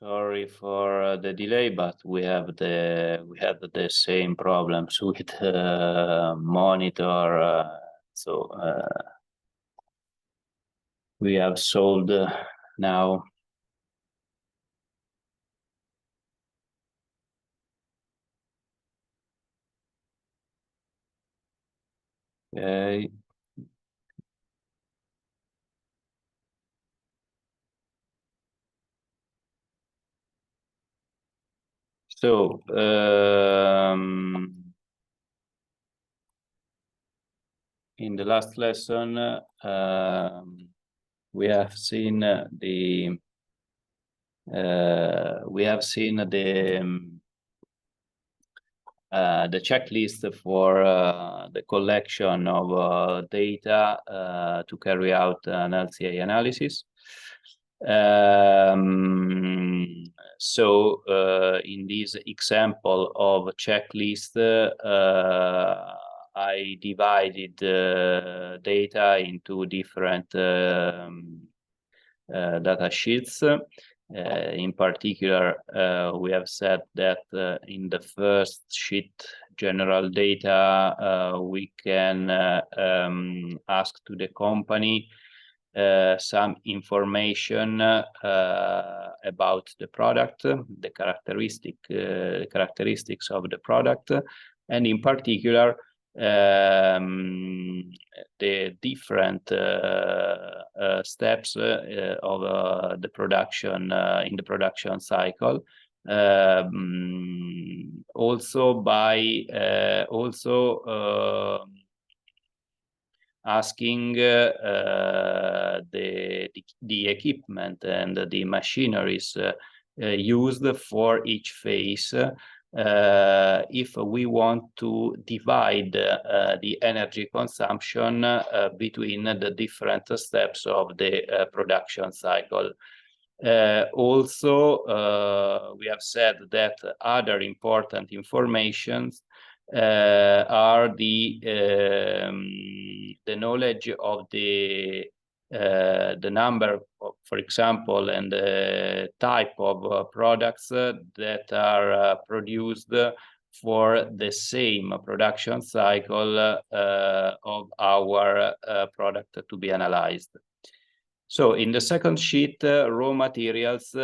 Sorry for the delay, but we had the same problems with monitor, so we have solved now. Okay. So in the last lesson, we have seen the checklist for the collection of data to carry out an LCA analysis. So in this example of checklist, I divided data into different data sheets. In particular, we have said that in the first sheet, general data, we can ask to the company some information about the product, the characteristics of the product, and in particular, the different steps of the production in the production cycle. Also by asking the equipment and the machineries used for each phase, if we want to divide the energy consumption between the different steps of the production cycle. Also, we have said that other important informations are the knowledge of the number, for example, and the type of products that are produced for the same production cycle of our product to be analyzed. So in the second sheet, raw materials,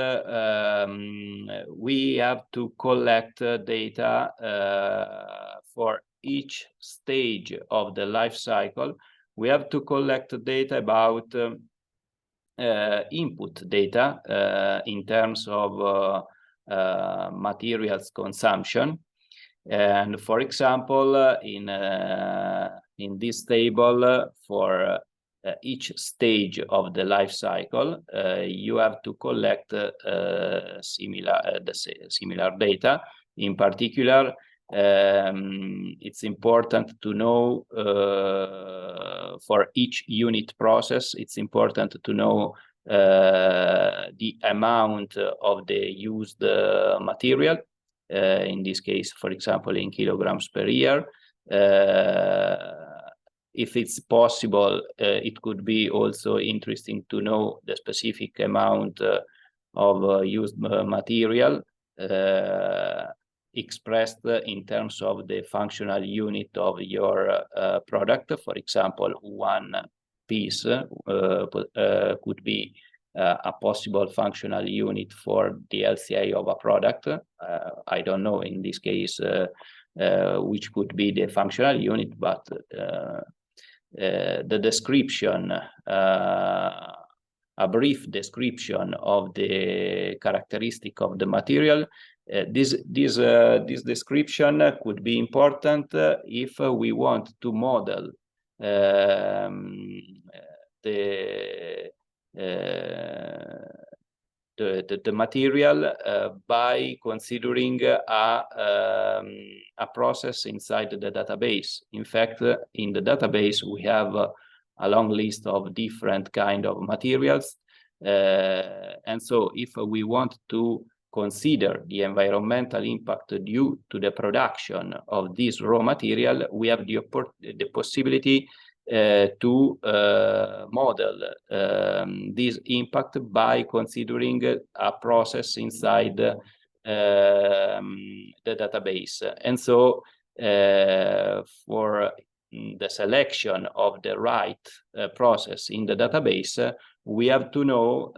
we have to collect data for each stage of the life cycle. We have to collect data about input data in terms of materials consumption. And for example, in this table, for each stage of the life cycle, you have to collect similar data. In particular, it's important to know for each unit process, it's important to know the amount of the used material, in this case, for example, in kilograms per year. If it's possible, it could be also interesting to know the specific amount of used material expressed in terms of the functional unit of your product. For example, one piece could be a possible functional unit for the LCA of a product. I don't know in this case which could be the functional unit, but the description, a brief description of the characteristic of the material. This description could be important if we want to model the material by considering a process inside the database. In fact, in the database, we have a long list of different kind of materials. And so if we want to consider the environmental impact due to the production of this raw material, we have the possibility to model this impact by considering a process inside the database. And so for the selection of the right process in the database, we have to know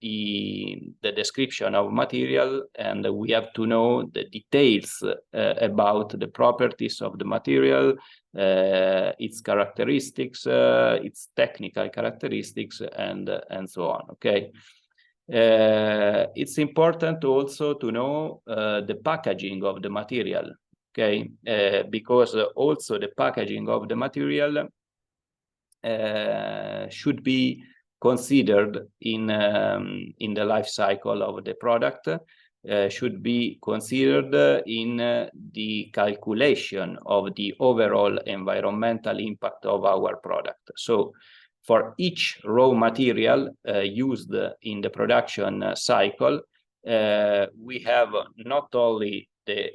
the description of material, and we have to know the details about the properties of the material, its characteristics, its technical characteristics, and so on. Okay. It's important also to know the packaging of the material. Okay, because also the packaging of the material should be considered in the life cycle of the product, should be considered in the calculation of the overall environmental impact of our product. So for each raw material used in the production cycle, we have not only the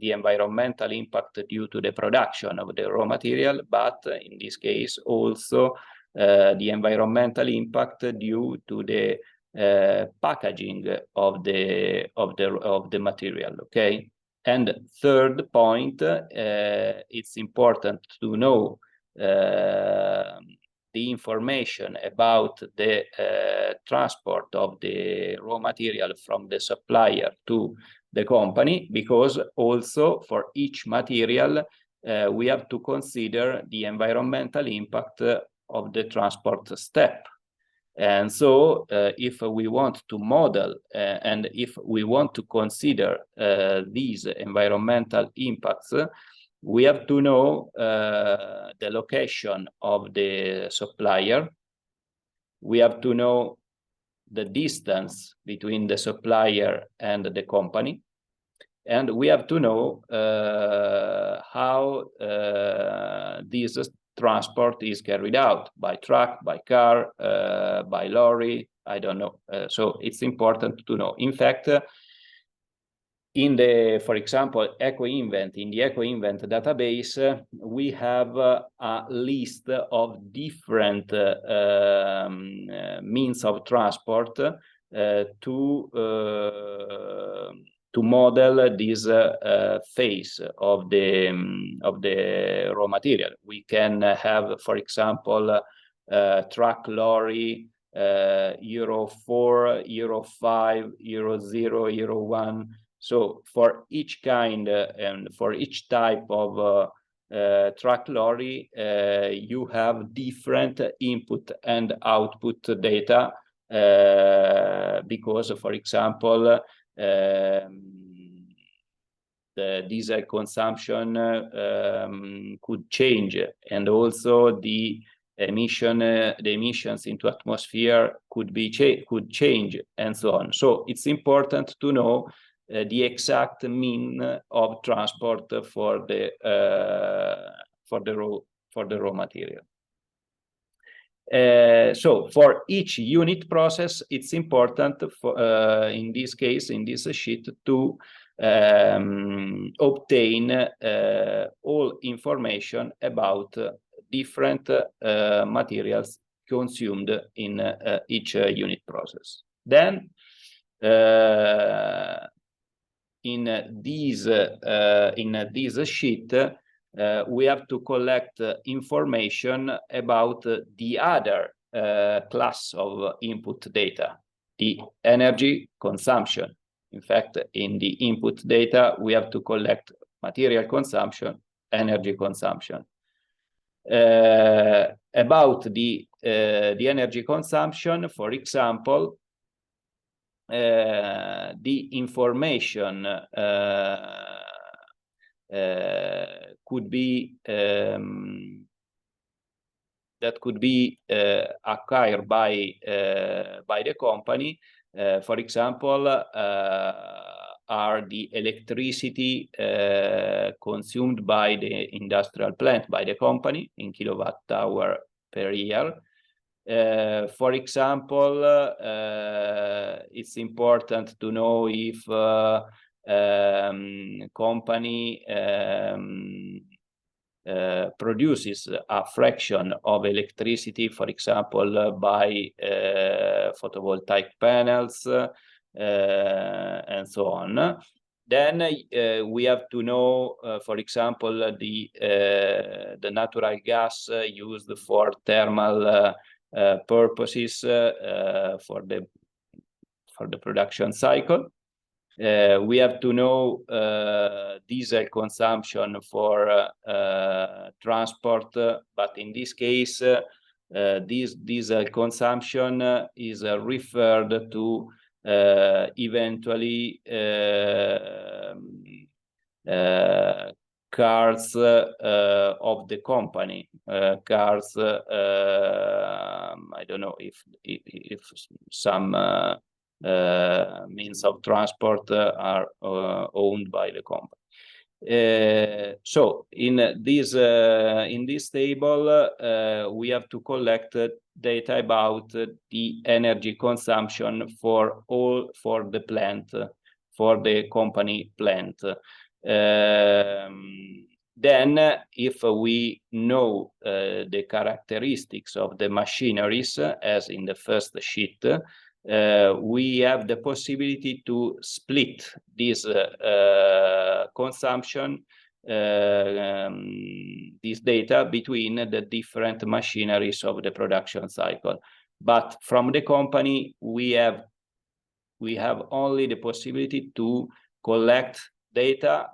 environmental impact due to the production of the raw material, but in this case also the environmental impact due to the packaging of the material. Okay. And third point, it's important to know the information about the transport of the raw material from the supplier to the company, because also for each material we have to consider the environmental impact of the transport step. And so if we want to model and if we want to consider these environmental impacts, we have to know the location of the supplier. We have to know the distance between the supplier and the company. And we have to know how this transport is carried out, by truck, by car, by lorry, I don't know. So it's important to know. In fact, in the, for example, EcoInvent, in the EcoInvent database, we have a list of different means of transport to model this phase of the raw material. We can have, for example, truck, lorry, Euro 4, Euro 5, Euro 0, Euro 1. So for each kind and for each type of truck, lorry, you have different input and output data because, for example, the diesel consumption could change, and also the emissions into atmosphere could change, and so on. So it's important to know the exact mean of transport for the raw material. So for each unit process, it's important for, in this case, in this sheet, to obtain all information about different materials consumed in each unit process. Then in this sheet, we have to collect information about the other class of input data, the energy consumption. In fact, in the input data, we have to collect material consumption, energy consumption. About the energy consumption, for example, the information could be acquired by the company. For example, are the electricity consumed by the industrial plant, by the company, in kilowatt-hour per year. For example, it's important to know if company produces a fraction of electricity, for example, by photovoltaic panels and so on. Then we have to know, for example, the natural gas used for thermal purposes for the production cycle. We have to know diesel consumption for transport, but in this case, this diesel consumption is referred to eventually cars of the company, cars. I don't know if some means of transport are owned by the company. So in this table, we have to collect data about the energy consumption for the plant, for the company plant. Then, if we know the characteristics of the machineries, as in the first sheet, we have the possibility to split this consumption, this data between the different machineries of the production cycle. But from the company, we have only the possibility to collect data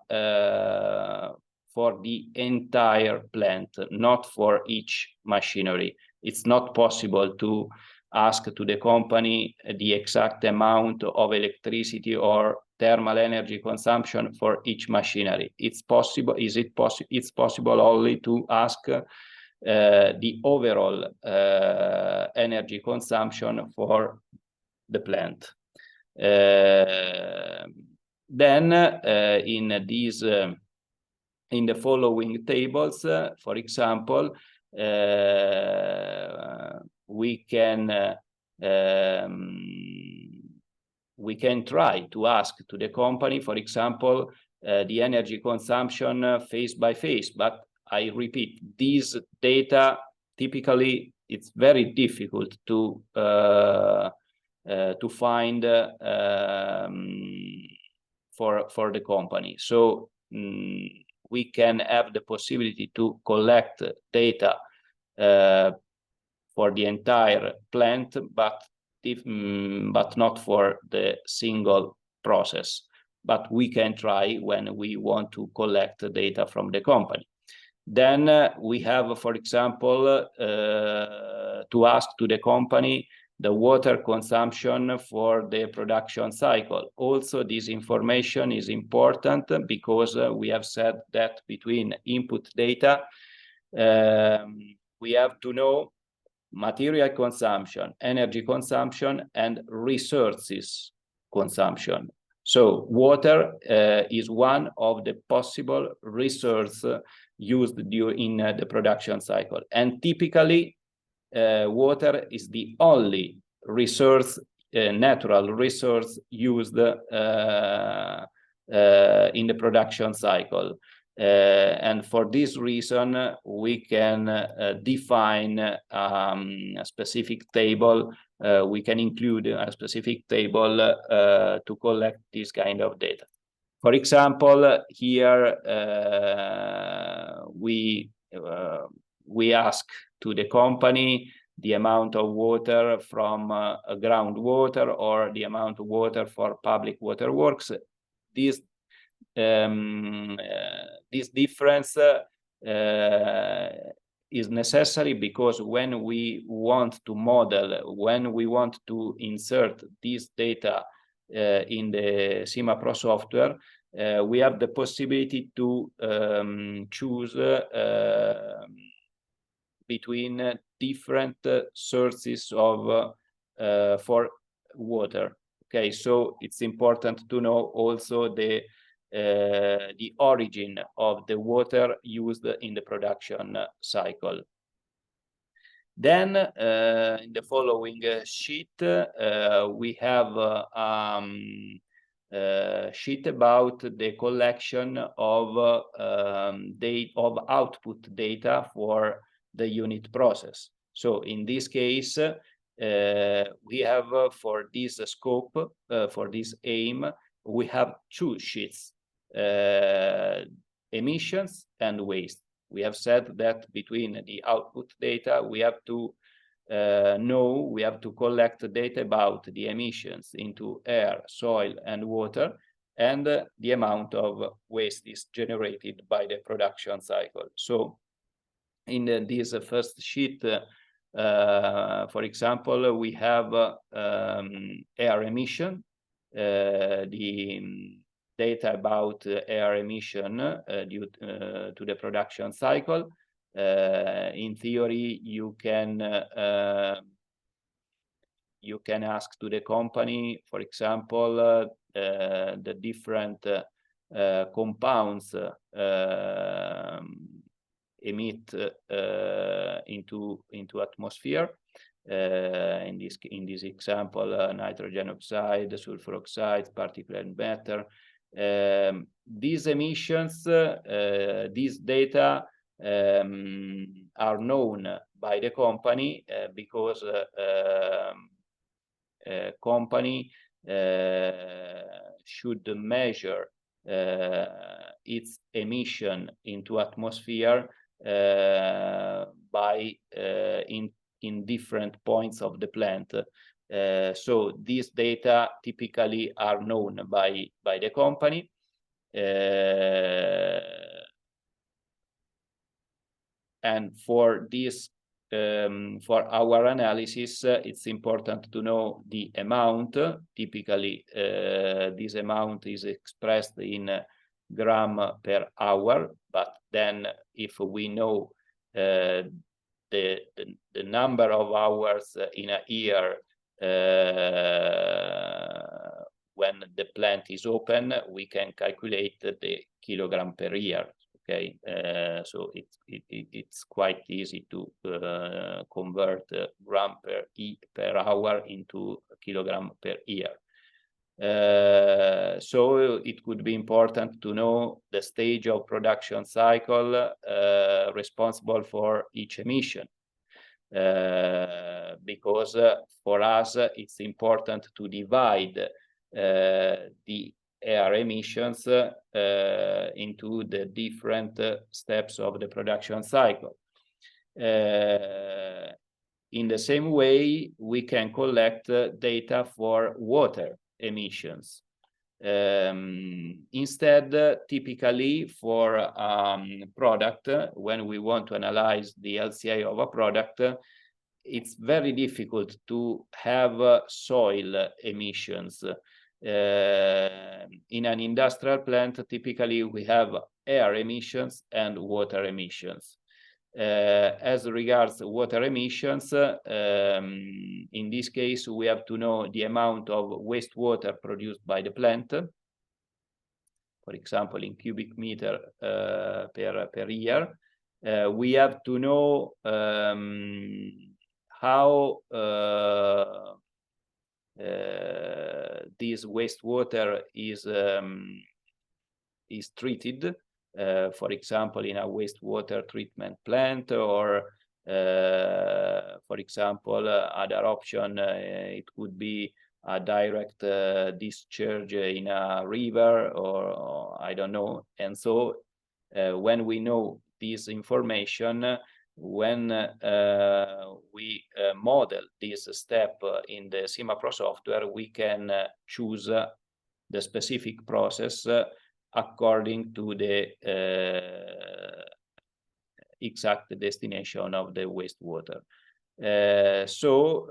for the entire plant, not for each machinery. It's not possible to ask to the company the exact amount of electricity or thermal energy consumption for each machinery. It's possible. It's possible only to ask the overall energy consumption for the plant. Then in the following tables, for example, we can try to ask to the company, for example, the energy consumption phase by phase. But I repeat, these data typically it's very difficult to find for the company. So we can have the possibility to collect data for the entire plant, but not for the single process. But we can try when we want to collect data from the company. Then we have, for example, to ask to the company the water consumption for the production cycle. Also, this information is important because we have said that between input data, we have to know material consumption, energy consumption, and resources consumption. So water is one of the possible resources used during the production cycle. And typically, water is the only resource, natural resource used in the production cycle. And for this reason, we can define a specific table. We can include a specific table to collect this kind of data. For example, here we ask to the company the amount of water from groundwater or the amount of water for public water works. This difference is necessary because when we want to model, when we want to insert this data in the CIMAPRO software, we have the possibility to choose between different sources of for water. Okay, so it's important to know also the origin of the water used in the production cycle. Then in the following sheet, we have sheet about the collection of output data for the unit process. So in this case, we have for this scope, for this aim, we have two sheets, emissions and waste. We have said that between the output data, we have to we have to collect data about the emissions into air, soil, and water, and the amount of waste is generated by the production cycle. So in this first sheet, for example, we have air emission, the data about air emission due to the production cycle. In theory, you can ask to the company, for example, the different compounds emit into atmosphere. In this example, nitrogen oxide, sulfur oxide, particulate matter. These emissions, these data are known by the company because company should measure its emission into atmosphere by in different points of the plant. So these data typically are known by the company. And for this, for our analysis, it's important to know the amount. Typically, this amount is expressed in gram per hour. But then, if we know the number of hours in a year when the plant is open, we can calculate the kilogram per year. Okay, so it's quite easy to convert gram per hour into kilogram per year. So it could be important to know the stage of production cycle responsible for each emission, because for us it's important to divide the air emissions into the different steps of the production cycle. In the same way, we can collect data for water emissions. Instead, typically for product, when we want to analyze the LCA of a product, it's very difficult to have soil emissions. In an industrial plant, typically we have air emissions and water emissions. As regards water emissions, in this case, we have to know the amount of wastewater produced by the plant, for example, in cubic meter per year. We have to know how this wastewater is treated, for example, in a wastewater treatment plant, or for example, other option, it could be a direct discharge in a river, or I don't know. And so when we know this information, when we model this step in the CIMAPRO software, we can choose the specific process according to the exact destination of the wastewater. So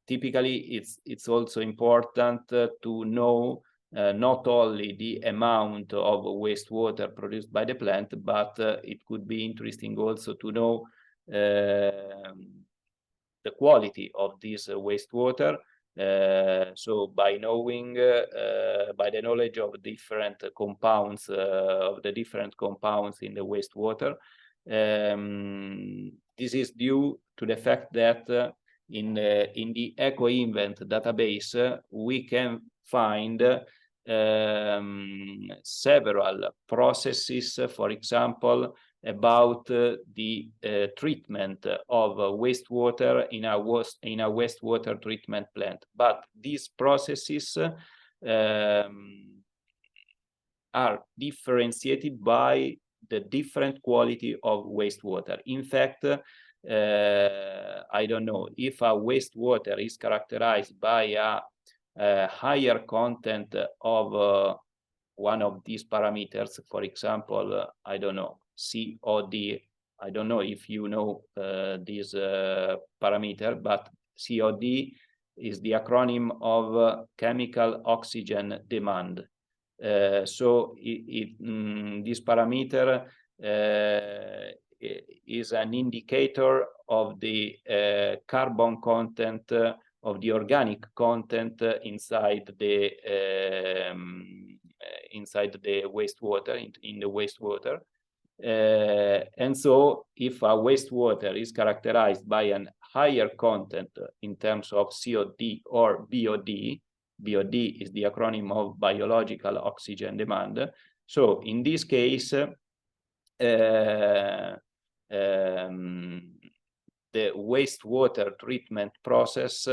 typically, it's also important to know not only the amount of wastewater produced by the plant, but it could be interesting also to know the quality of this wastewater. So by knowing, by the knowledge of different compounds, of the different compounds in the wastewater, this is due to the fact that in the EcoInvent database, we can find several processes, for example, about the treatment of wastewater in a wastewater treatment plant. But these processes are differentiated by the different quality of wastewater. In fact, I don't know, if a wastewater is characterized by a higher content of one of these parameters, for example, I don't know, COD. I don't know if you know this parameter, but COD is the acronym of chemical oxygen demand. So this parameter is an indicator of the carbon content of the organic content inside the wastewater, in the wastewater. And so if a wastewater is characterized by a higher content in terms of COD or BOD, BOD is the acronym of biological oxygen demand. So in this case, the wastewater treatment process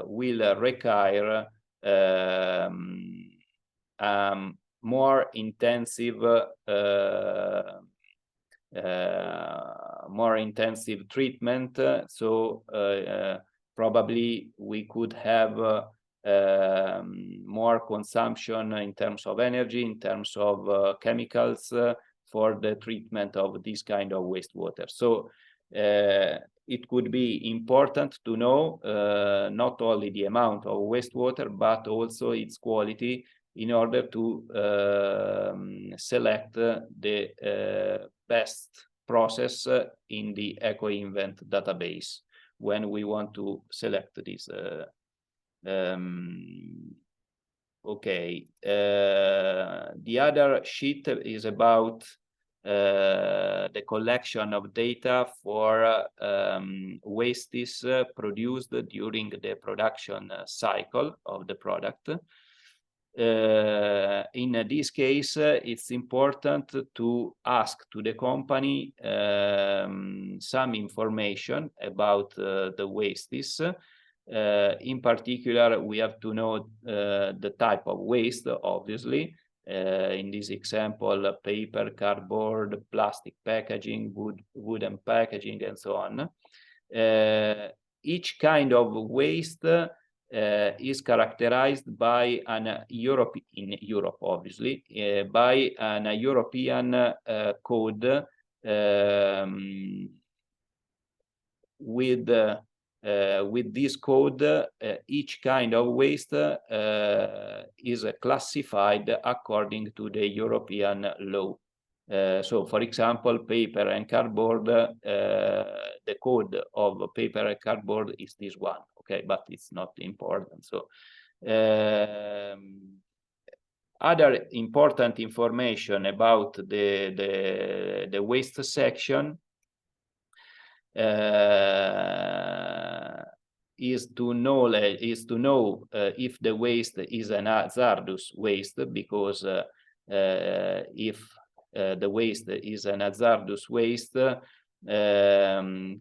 will require more intensive treatment. So probably we could have more consumption in terms of energy, in terms of chemicals for the treatment of this kind of wastewater. So it could be important to know not only the amount of wastewater, but also its quality in order to select the best process in the EcoInvent database when we want to select this. Okay, the other sheet is about the collection of data for wastes produced during the production cycle of the product. In this case, it's important to ask to the company some information about the wastes. In particular, we have to know the type of waste, obviously. In this example, paper, cardboard, plastic packaging, wooden packaging, and so on. Each kind of waste is characterized by an Europe, obviously, by an European code with this code. Each kind of waste is classified according to the European law. So, for example, paper and cardboard, the code of paper and cardboard is this one, okay, but it's not important. So, other important information about the waste section is to know if the waste is an hazardous waste, because if the waste is an hazardous waste, can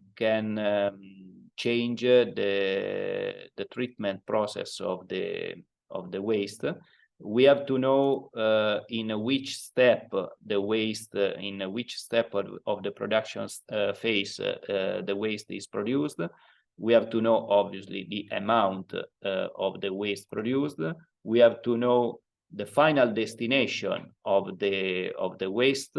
change the treatment process of the waste. We have to know in which step the waste, in which step of the production phase the waste is produced. We have to know, obviously, the amount of the waste produced. We have to know the final destination of the waste.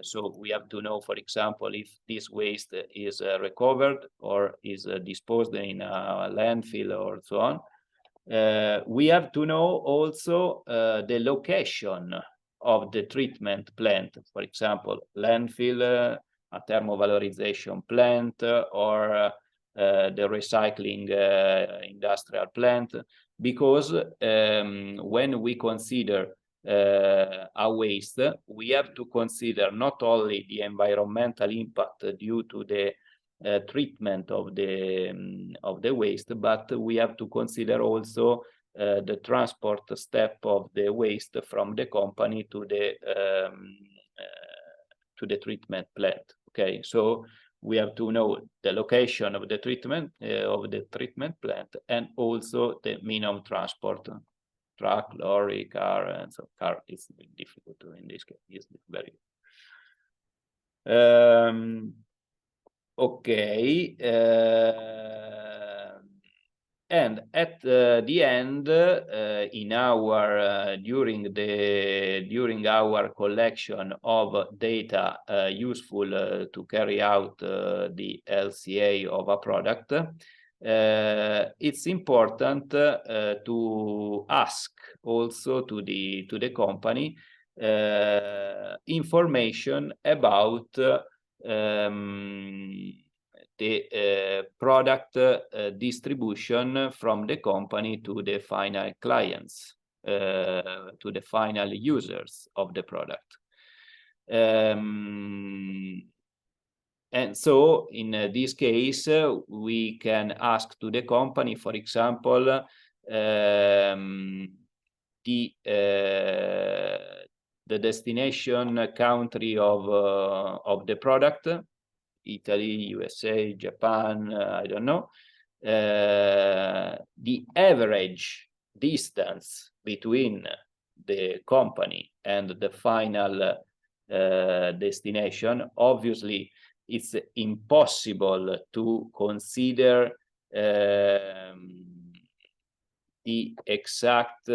So we have to know, for example, if this waste is recovered or is disposed in a landfill or so on. We have to know also the location of the treatment plant, for example, landfill, a thermovalorization plant, or the recycling industrial plant, because when we consider a waste, we have to consider not only the environmental impact due to the treatment of the waste, but we have to consider also the transport step of the waste from the company to the treatment plant. Okay, so we have to know the location of the treatment plant, and also the minimum transport, truck, lorry, car, and so car is difficult in this case. It's very okay. And at the end, in our during our collection of data useful to carry out the LCA of a product, it's important to ask also to the company information about the product distribution from the company to the final clients, to the final users of the product. And so in this case, we can ask to the company, for example, the destination country of the product, Italy, USA, Japan, I don't know, the average distance between the company and the final destination. Obviously, it's impossible to consider the exact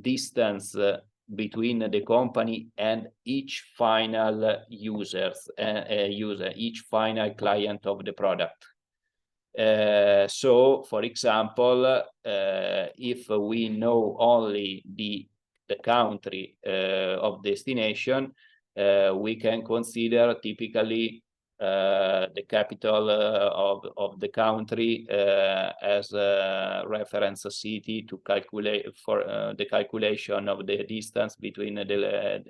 distance between the company and each final user, each final client of the product. So, for example, if we know only the country of destination, we can consider typically the capital of the country as a reference city to calculate for the calculation of the distance between the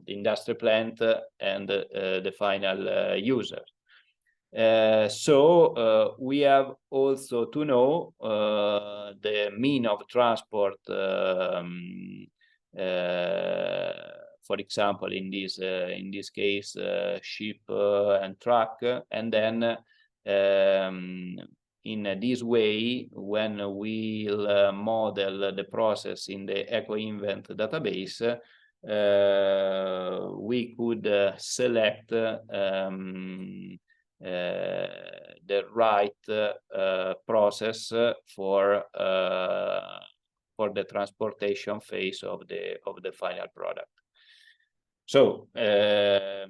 industrial plant and the final user. So we have also to know the mean of transport, for example, in this case, ship and truck, and then in this way, when we'll model the process in the EcoInvent database, we could select the right process for the transportation phase of the final product. So the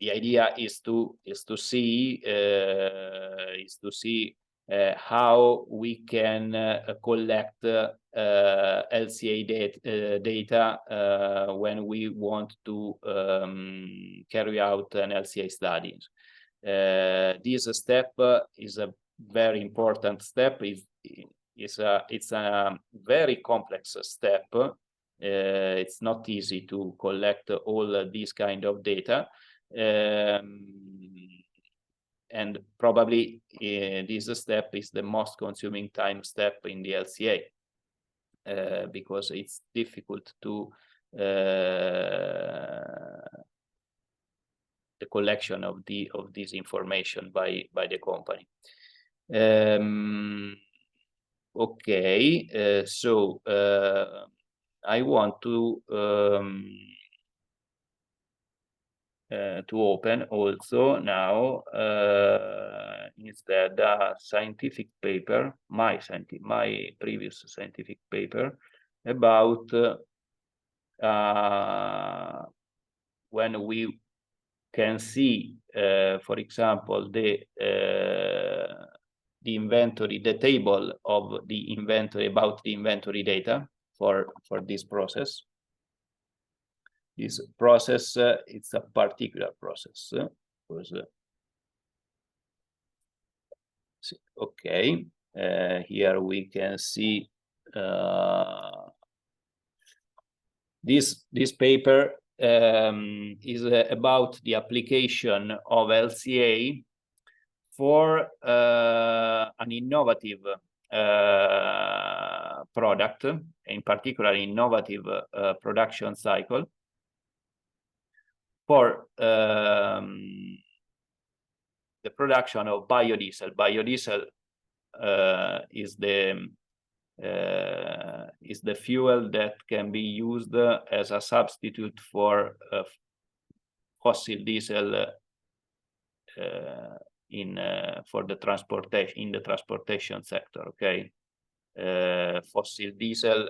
idea is to see how we can collect LCA data when we want to carry out an LCA study. This step is a very important step. It's a very complex step. It's not easy to collect all these kind of data. And probably this step is the most consuming time step in the LCA because it's difficult to the collection of this information by the company. Okay, so I want to open also now instead a scientific paper, my previous scientific paper about when we can see, for example, the inventory, the table of the inventory, about the inventory data for this process. This process, it's a particular process. Okay, here we can see This paper is about the application of LCA for an innovative product, in particular innovative production cycle for the production of biodiesel. Biodiesel is the fuel that can be used as a substitute for fossil diesel for the transportation sector. Okay, fossil diesel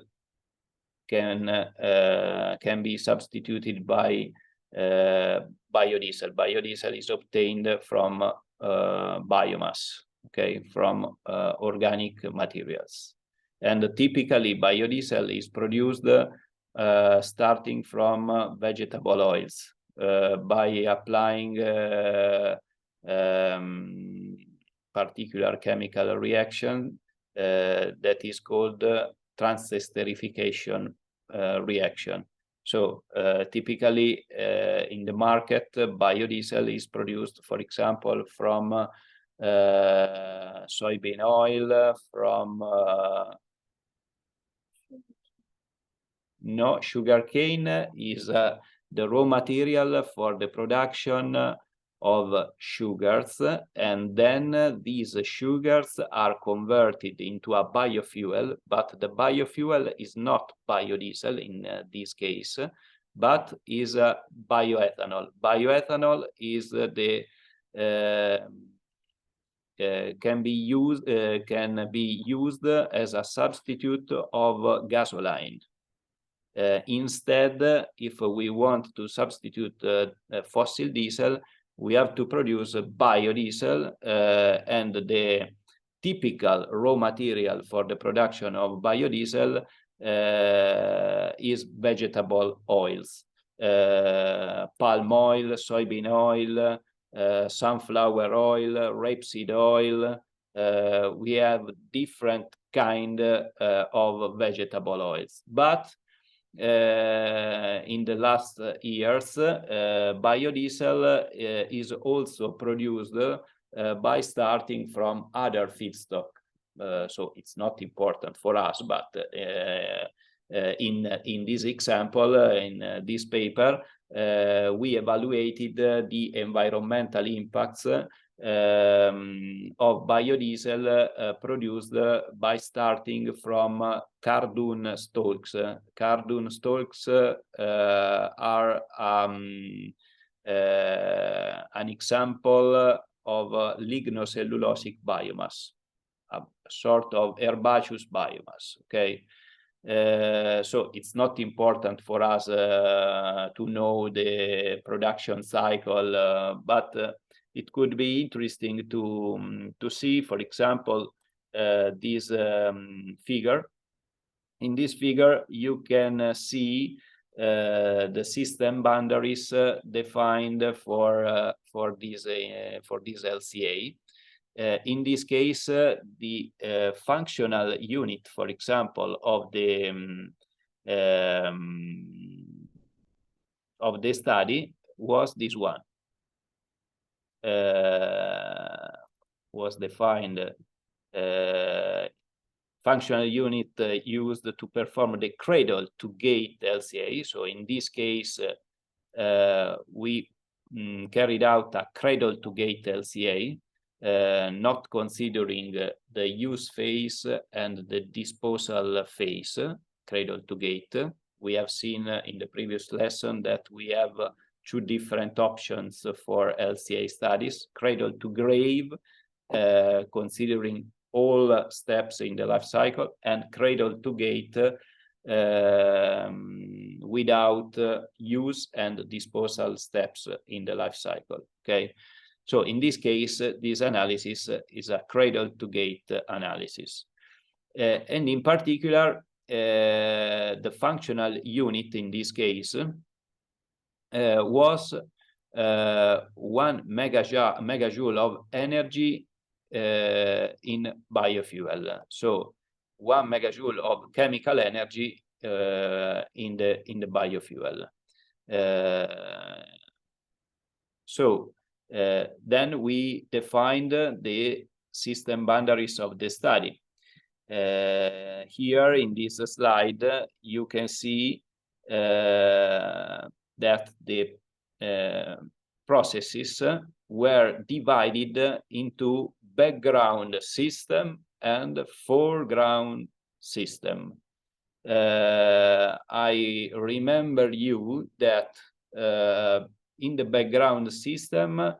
can be substituted by biodiesel. Biodiesel is obtained from biomass, okay, from organic materials. And typically biodiesel is produced starting from vegetable oils by applying particular chemical reaction that is called transesterification reaction. So typically in the market, biodiesel is produced, for example, from soybean oil, from sugarcane is the raw material for the production of sugars, and then these sugars are converted into a biofuel, but the biofuel is not biodiesel in this case, but is bioethanol. Bioethanol is the can be used as a substitute of gasoline. Instead, if we want to substitute fossil diesel, we have to produce biodiesel, and the typical raw material for the production of biodiesel is vegetable oils, palm oil, soybean oil, sunflower oil, rapeseed oil. We have different kind of vegetable oils, but in the last years, biodiesel is also produced by starting from other feedstock. So it's not important for us, but in this example, in this paper, we evaluated the environmental impacts of biodiesel produced by starting from cardoon stalks. Cardoon stalks are an example of lignocellulosic biomass, a sort of herbaceous biomass. Okay, so it's not important for us to know the production cycle, but it could be interesting to see, for example, this figure. In this figure, you can see the system boundaries defined for this LCA. In this case, the functional unit, for example, of the study was this one. Was defined functional unit used to perform the cradle to gate LCA. So in this case, we carried out a cradle to gate LCA, not considering the use phase and the disposal phase, cradle to gate. We have seen in the previous lesson that we have two different options for LCA studies: cradle to grave, considering all steps in the life cycle, and cradle to gate without use and disposal steps in the life cycle. Okay, so in this case, this analysis is a cradle to gate analysis, and in particular, the functional unit in this case was 1 megajoule of energy in biofuel. So 1 megajoule of chemical energy in the biofuel. So then we defined the system boundaries of the study. Here in this slide, you can see that the processes were divided into background system and foreground system. I remember you that in the background system,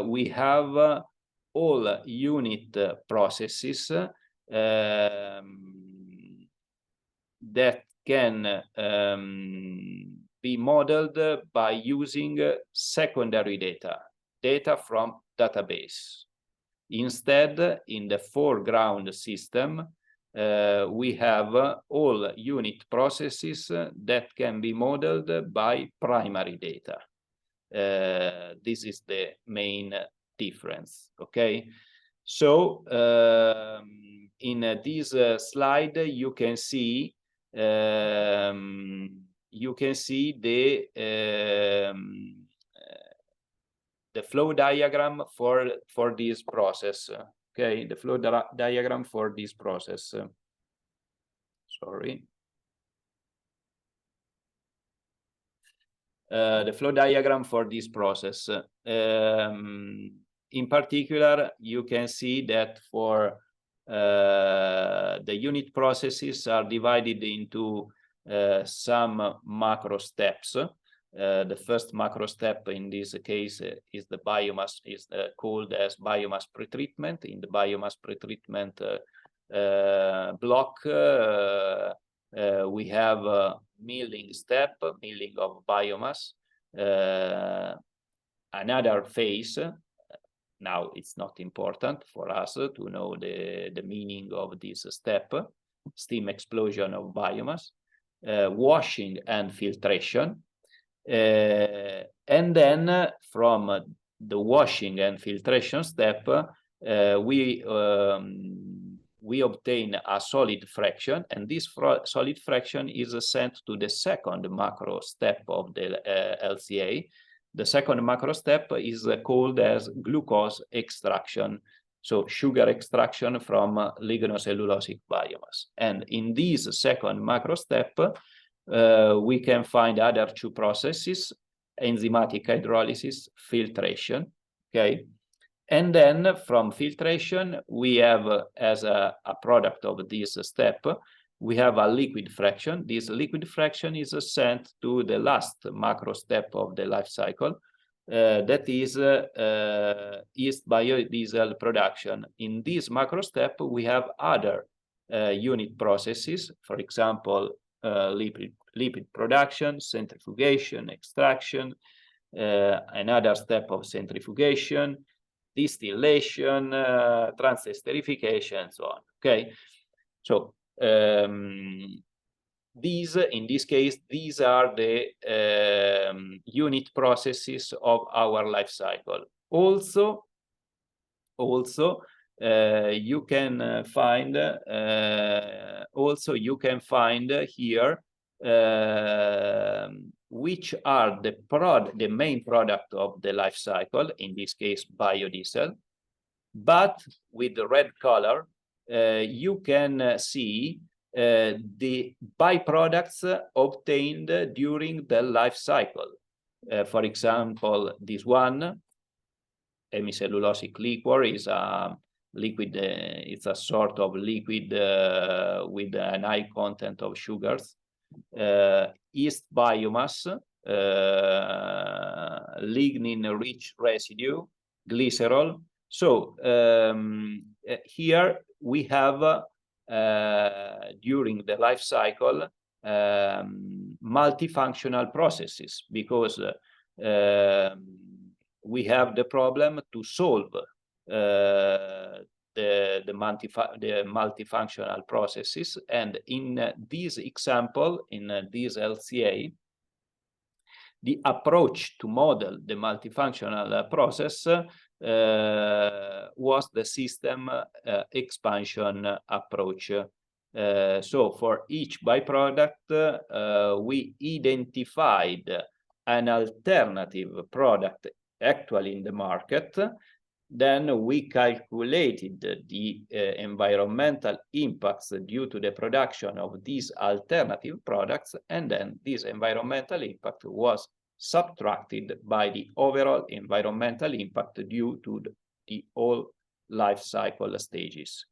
we have all unit processes that can be modeled by using secondary data from database. Instead, in the foreground system, we have all unit processes that can be modeled by primary data. This is the main difference, okay? So in this slide, you can see the flow diagram for this process. Okay, the flow diagram for this process. Sorry. The flow diagram for this process. In particular, you can see that for the unit processes are divided into some macro steps. The first macro step in this case is the biomass, is called as biomass pretreatment. In the biomass pretreatment block, we have a milling step, milling of biomass. Another phase, now it's not important for us to know the meaning of this step, steam explosion of biomass, washing and filtration. And then from the washing and filtration step, we obtain a solid fraction, and this solid fraction is sent to the second macro step of the LCA. The second macro step is called as glucose extraction, so sugar extraction from lignocellulosic biomass. And in this second macro step, we can find other two processes: enzymatic hydrolysis, filtration. Okay, and then from filtration, we have, as a product of this step, we have a liquid fraction. This liquid fraction is sent to the last macro step of the life cycle, that is yeast biodiesel production. In this macro step, we have other unit processes, for example, lipid production, centrifugation, extraction, another step of centrifugation, distillation, transesterification, and so on. Okay, so these, in this case, these are the unit processes of our life cycle. Also, you can find here which are the main product of the life cycle, in this case biodiesel. But with the red color, you can see the byproducts obtained during the life cycle. For example, this one, hemicellulosic liquor, is a liquid. It's a sort of liquid with an high content of sugars. Yeast biomass, lignin-rich residue, glycerol. So here we have during the life cycle multifunctional processes, because we have the problem to solve the multifunctional processes. And in this example, in this LCA, the approach to model the multifunctional process was the system expansion approach. So for each byproduct, we identified an alternative product actually in the market. Then we calculated the environmental impacts due to the production of these alternative products, and then this environmental impact was subtracted by the overall environmental impact due to the whole life cycle stages.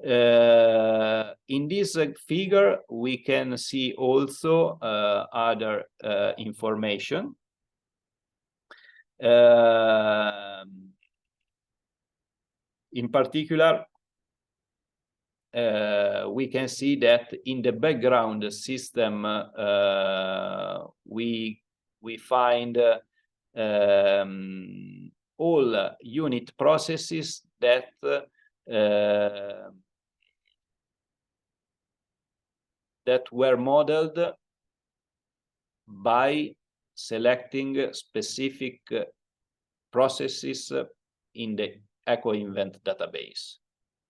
In this figure, we can see also other information. In particular, we can see that in the background system, we find all unit processes that were modeled by selecting specific processes in the EcoInvent database.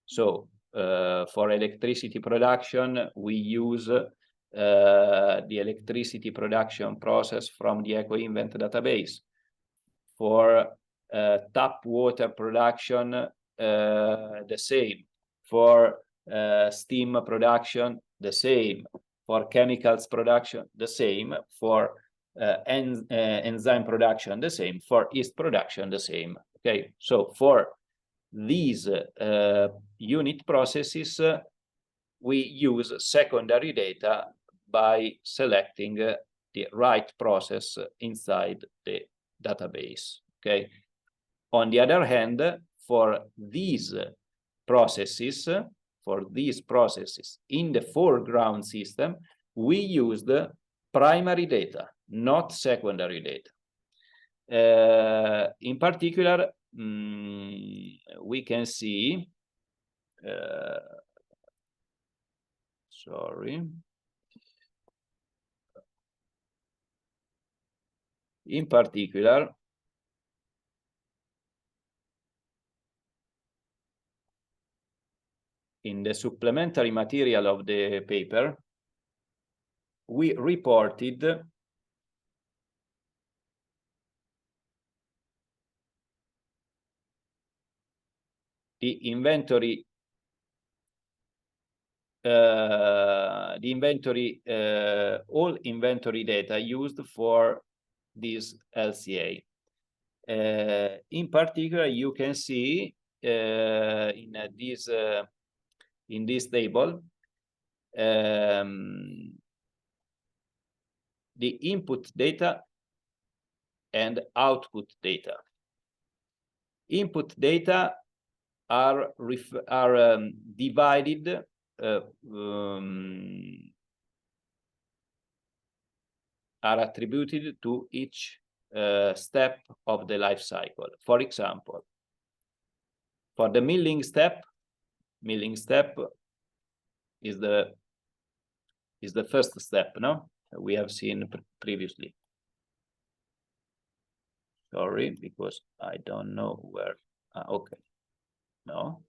So for electricity production, we use the electricity production process from the EcoInvent database. For tap water production, the same. For steam production, the same. For chemicals production, the same. For enzyme production, the same. For yeast production, the same. Okay, so for these unit processes, we use secondary data by selecting the right process inside the database. Okay. On the other hand, for these processes in the foreground system, we use the primary data, not secondary data. In particular, we can see, in particular, in the supplementary material of the paper, we reported the inventory all inventory data used for this LCA. In particular, you can see in this table the input data and output data. Input data are divided are attributed to each step of the life cycle. For example, for the milling step is the first step, no? We have seen previously. Sorry, because I don't know where. Okay. No.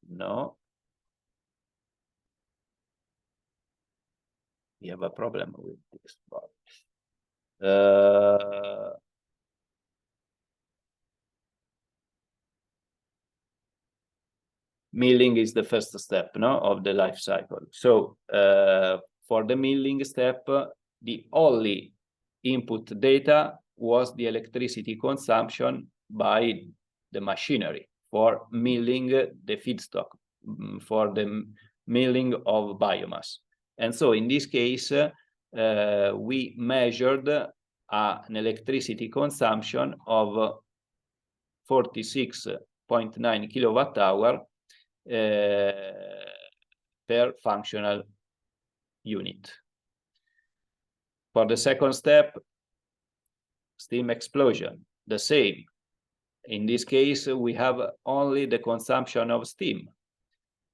No. We have a problem with this part. Milling is the first step, no, of the life cycle. So for the milling step, the only input data was the electricity consumption by the machinery for milling the feedstock, for the milling of biomass. And so in this case, we measured an electricity consumption of 46.9 kilowatt hour per functional unit. For the second step, steam explosion, the same. In this case, we have only the consumption of steam.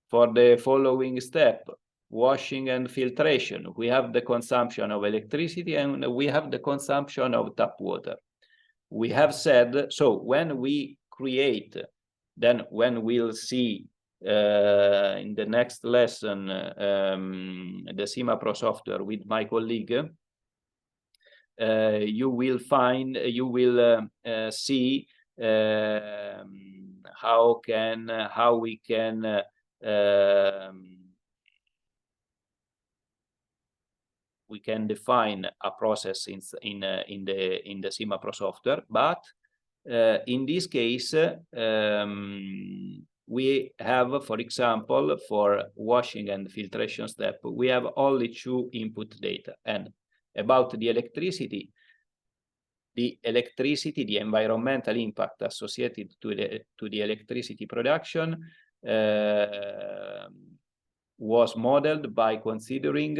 For the following step, washing and filtration, we have the consumption of electricity and we have the consumption of tap water. We have said, so when we create Then when we'll see in the next lesson the CIMAPRO software with my colleague, you will see how we can define a process in the CIMAPRO software, but in this case we have, for example, for washing and filtration step, we have only 2 input data. And about the electricity, the environmental impact associated to the electricity production was modeled by considering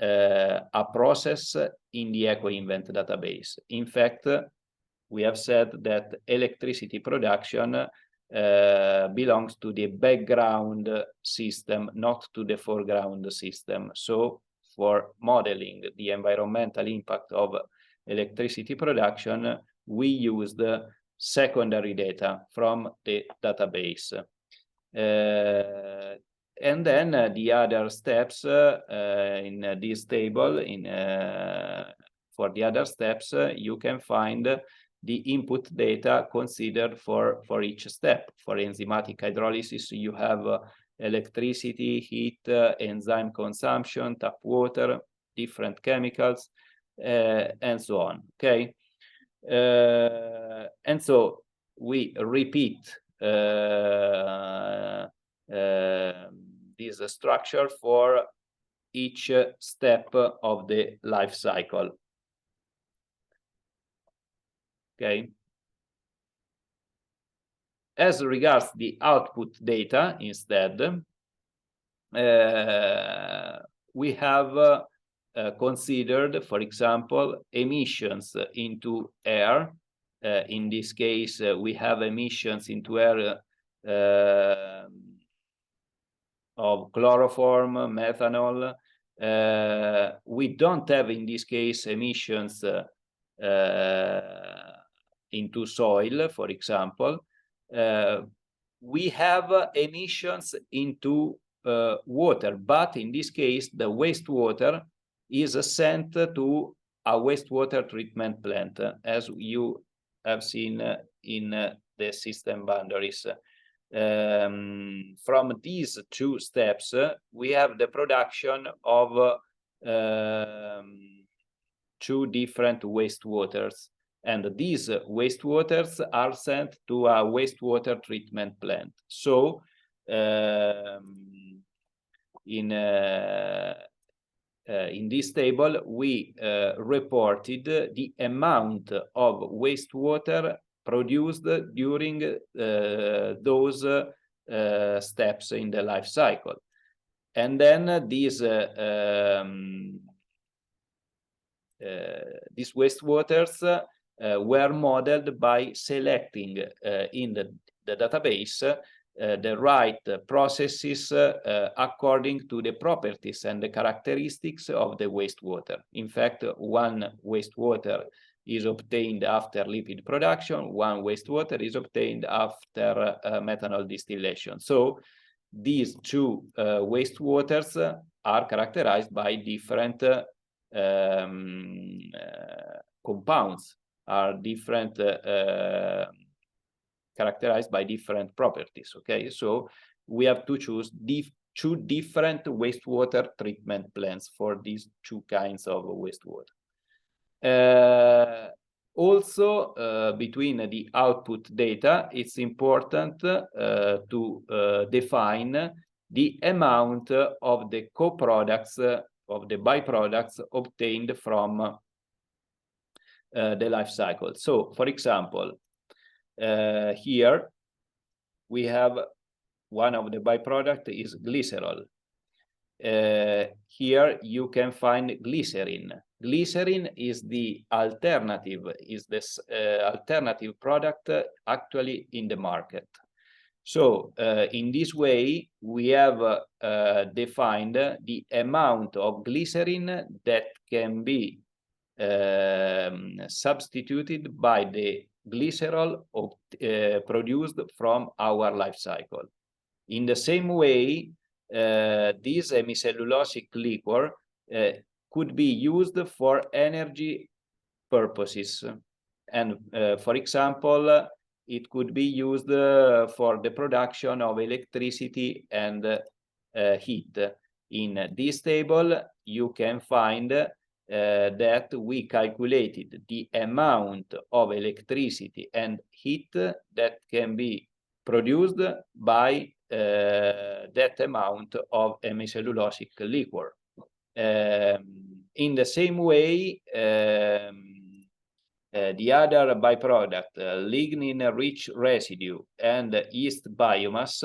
a process in the EcoInvent database. In fact, we have said that electricity production belongs to the background system, not to the foreground system. So for modeling the environmental impact of electricity production, we used secondary data from the database. And then the other steps in this table, for the other steps, you can find the input data considered for each step. For enzymatic hydrolysis, you have electricity, heat, enzyme consumption, tap water, different chemicals, and so on. Okay, and so we repeat this structure for each step of the life cycle. Okay. As regards the output data, instead, we have considered, for example, emissions into air. In this case, we have emissions into air of chloroform, methanol. We don't have, in this case, emissions into soil, for example. We have emissions into water, but in this case, the wastewater is sent to a wastewater treatment plant, as you have seen in the system boundaries. From these 2 steps, we have the production of 2 different wastewaters, and these wastewaters are sent to a wastewater treatment plant. So in this table, we reported the amount of wastewater produced during those steps in the life cycle. And then these wastewaters were modeled by selecting in the database the right processes according to the properties and the characteristics of the wastewater. In fact, one wastewater is obtained after lipid production, one wastewater is obtained after methanol distillation. So these 2 wastewaters are characterized by different compounds, are different characterized by different properties. Okay, so we have to choose 2 different wastewater treatment plants for these 2 kinds of wastewater. Also, between the output data, it's important to define the amount of the co-products, of the byproducts obtained from the life cycle. So, for example, here we have one of the byproduct is glycerol. Here you can find glycerin. Glycerin is the alternative, is this alternative product actually in the market. So in this way, we have defined the amount of glycerin that can be substituted by the glycerol produced from our life cycle. In the same way, this hemicellulosic liquor could be used for energy purposes. And for example, it could be used for the production of electricity and heat. In this table, you can find that we calculated the amount of electricity and heat that can be produced by that amount of hemicellulosic liquor. In the same way, the other byproduct, lignin-rich residue and yeast biomass,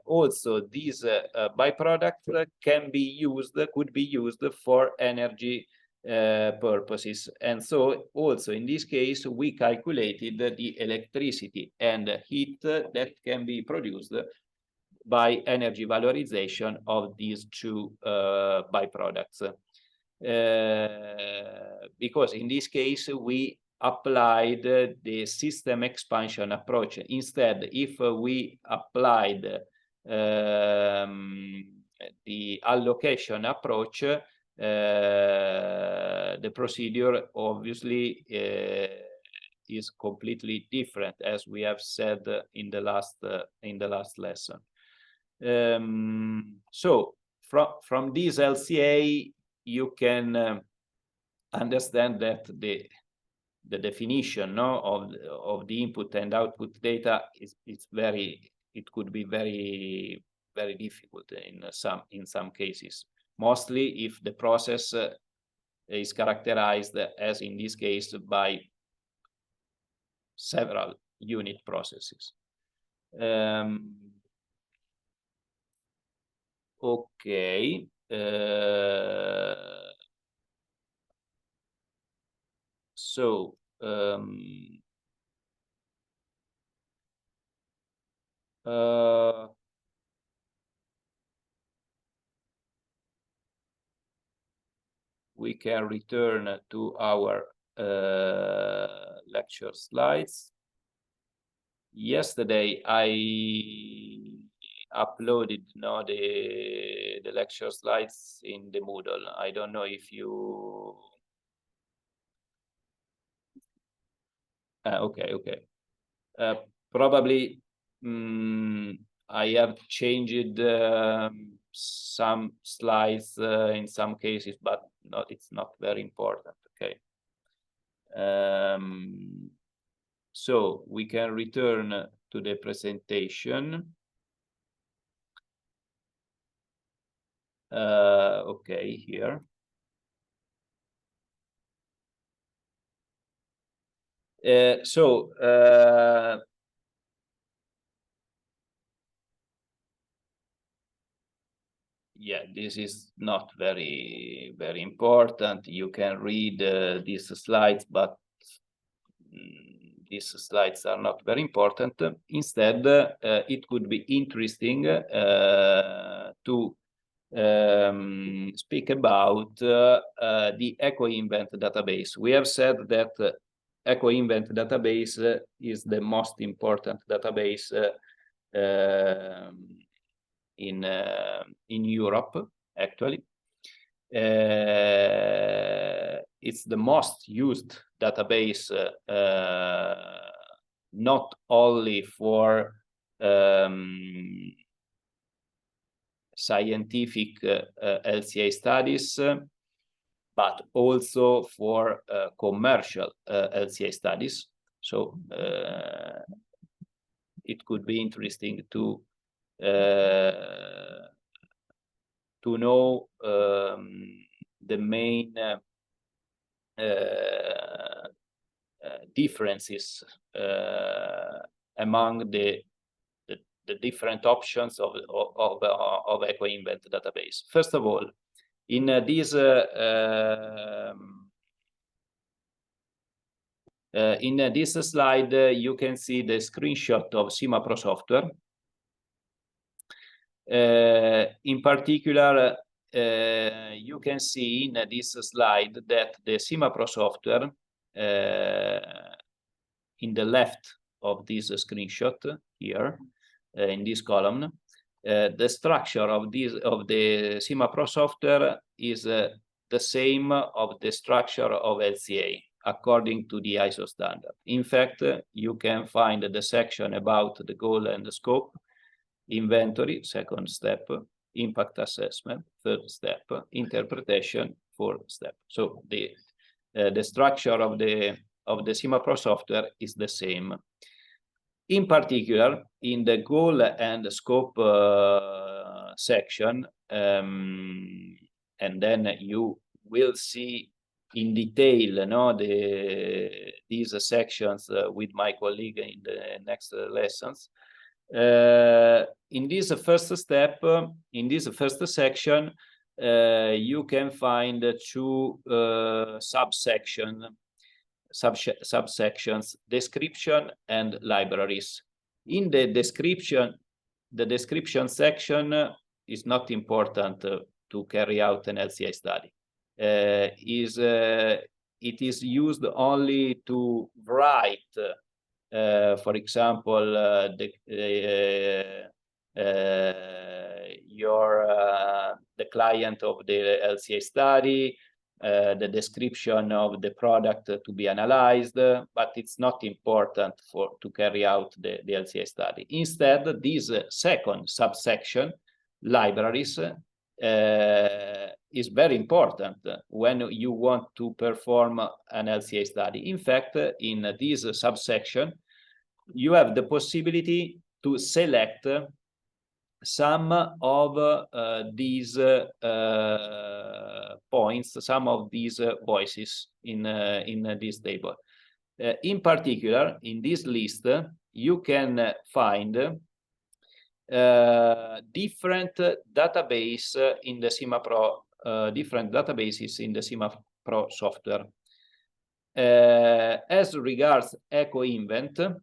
also these byproducts could be used for energy purposes. And so also in this case, we calculated the electricity and heat that can be produced by energy valorization of these two byproducts. Because in this case, we applied the system expansion approach. Instead, if we applied the allocation approach, the procedure obviously is completely different, as we have said in the last lesson. So from this LCA, you can understand that the definition of the input and output data it could be very difficult in some cases, mostly if the process is characterized, as in this case, by several unit processes. Okay. So we can return to our lecture slides. Yesterday, I uploaded the lecture slides in the Moodle. I don't know if you... okay. Probably I have changed some slides in some cases, but it's not very important. Okay. So we can return to the presentation. Okay, here. Yeah, this is not very important. You can read these slides, but these slides are not very important. Instead, it could be interesting to speak about the EcoInvent database. We have said that EcoInvent database is the most important database in Europe, actually. It's the most used database, not only for scientific LCA studies, but also for commercial LCA studies. So it could be interesting to know the main differences among the different options of EcoInvent database. First of all, in this slide, you can see the screenshot of CIMAPRO software. In particular, you can see in this slide that the CIMAPRO software in the left of this screenshot here, in this column, the structure of the CIMA-Pro software is the same of the structure of LCA according to the ISO standard. In fact, you can find the section about the goal and the scope, inventory, second step, impact assessment, third step, interpretation, fourth step. So the structure of the CIMA-Pro software is the same. In particular, in the goal and scope section, and then you will see in detail, these sections with my colleague in the next lessons. In this first step, in this first section, you can find two subsections, description and libraries. In the description section is not important to carry out an LCA study. It is used only to write, for example, the client of the LCA study, the description of the product to be analyzed, but it's not important to carry out the LCA study. Instead, this second subsection, libraries, is very important when you want to perform an LCA study. In fact, in this subsection, you have the possibility to select some of these points, some of these voices in this table. In particular, in this list, you can find different database in the CIMA-Pro, different databases in the CIMA-Pro software. As regards EcoInvent,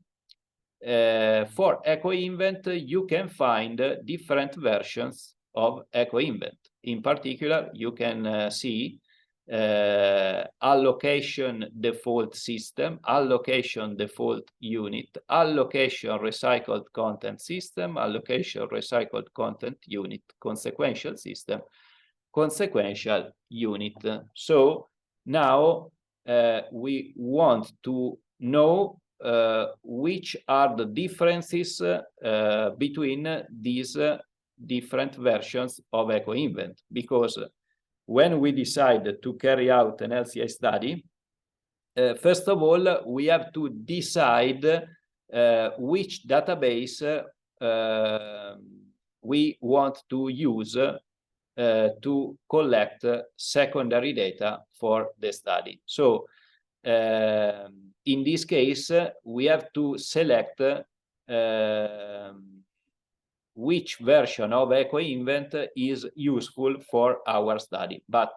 for EcoInvent, you can find different versions of EcoInvent. In particular, you can see allocation default system, allocation default unit, allocation recycled content system, allocation recycled content unit, consequential system, consequential unit. So now we want to know which are the differences between these different versions of EcoInvent, because when we decide to carry out an LCA study, first of all, we have to decide which database we want to use to collect secondary data for the study. So in this case, we have to select which version of EcoInvent is useful for our study. But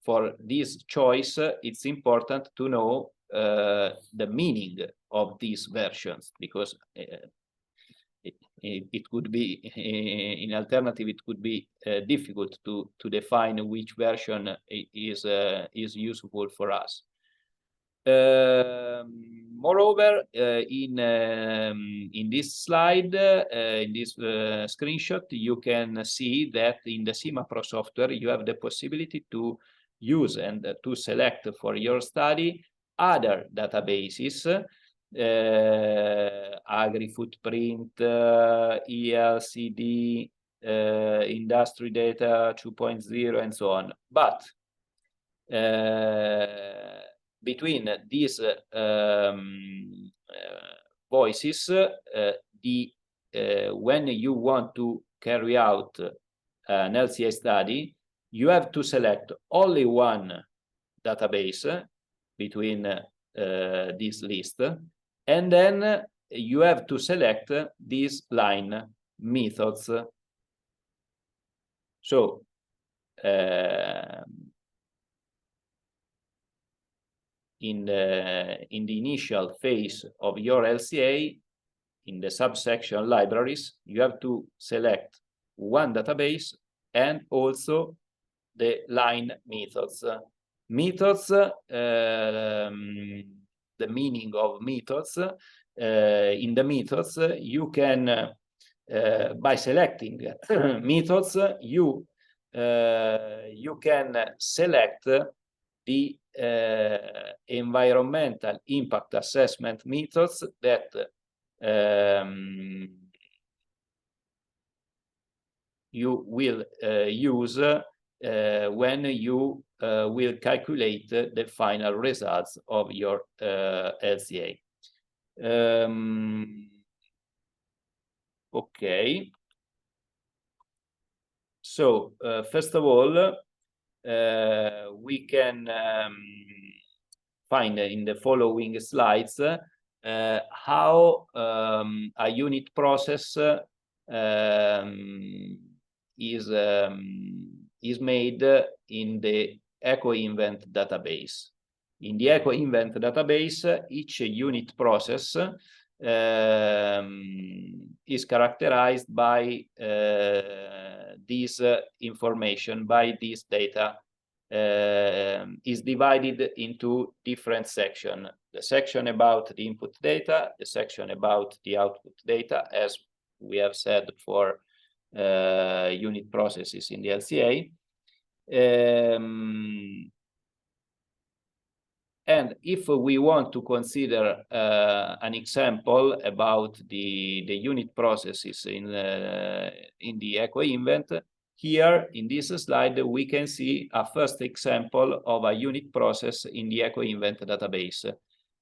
for this choice, it's important to know the meaning of these versions, because it could be, in alternative, it could be difficult to define which version is useful for us. Moreover, in this slide, in this screenshot, you can see that in the CIMA-Pro software, you have the possibility to use and to select for your study other databases, Agri-Footprint, ELCD, Industry Data 2.0, and so on. But between these voices, when you want to carry out an LCA study, you have to select only one database between this list, and then you have to select this line, methods. So in the initial phase of your LCA, in the subsection libraries, you have to select one database and also the line methods. Methods the meaning of methods. In the methods, you can, by selecting methods, you can select the environmental impact assessment methods that you will use when you will calculate the final results of your LCA. Okay. So first of all, we can find in the following slides how a unit process is made in the EcoInvent database. In the EcoInvent database, each unit process is characterized by this information, by this data, is divided into different sections. The section about the input data, the section about the output data, as we have said for unit processes in the LCA. And if we want to consider an example about the unit processes in the EcoInvent, here in this slide, we can see a first example of a unit process in the EcoInvent database.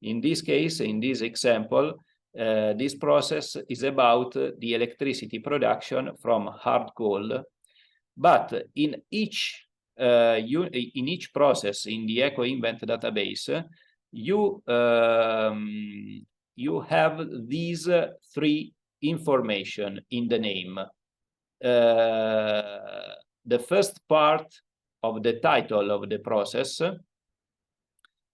In this case, in this example, this process is about the electricity production from hard coal, but in each process in the EcoInvent database, you have these three information in the name. The first part of the title of the process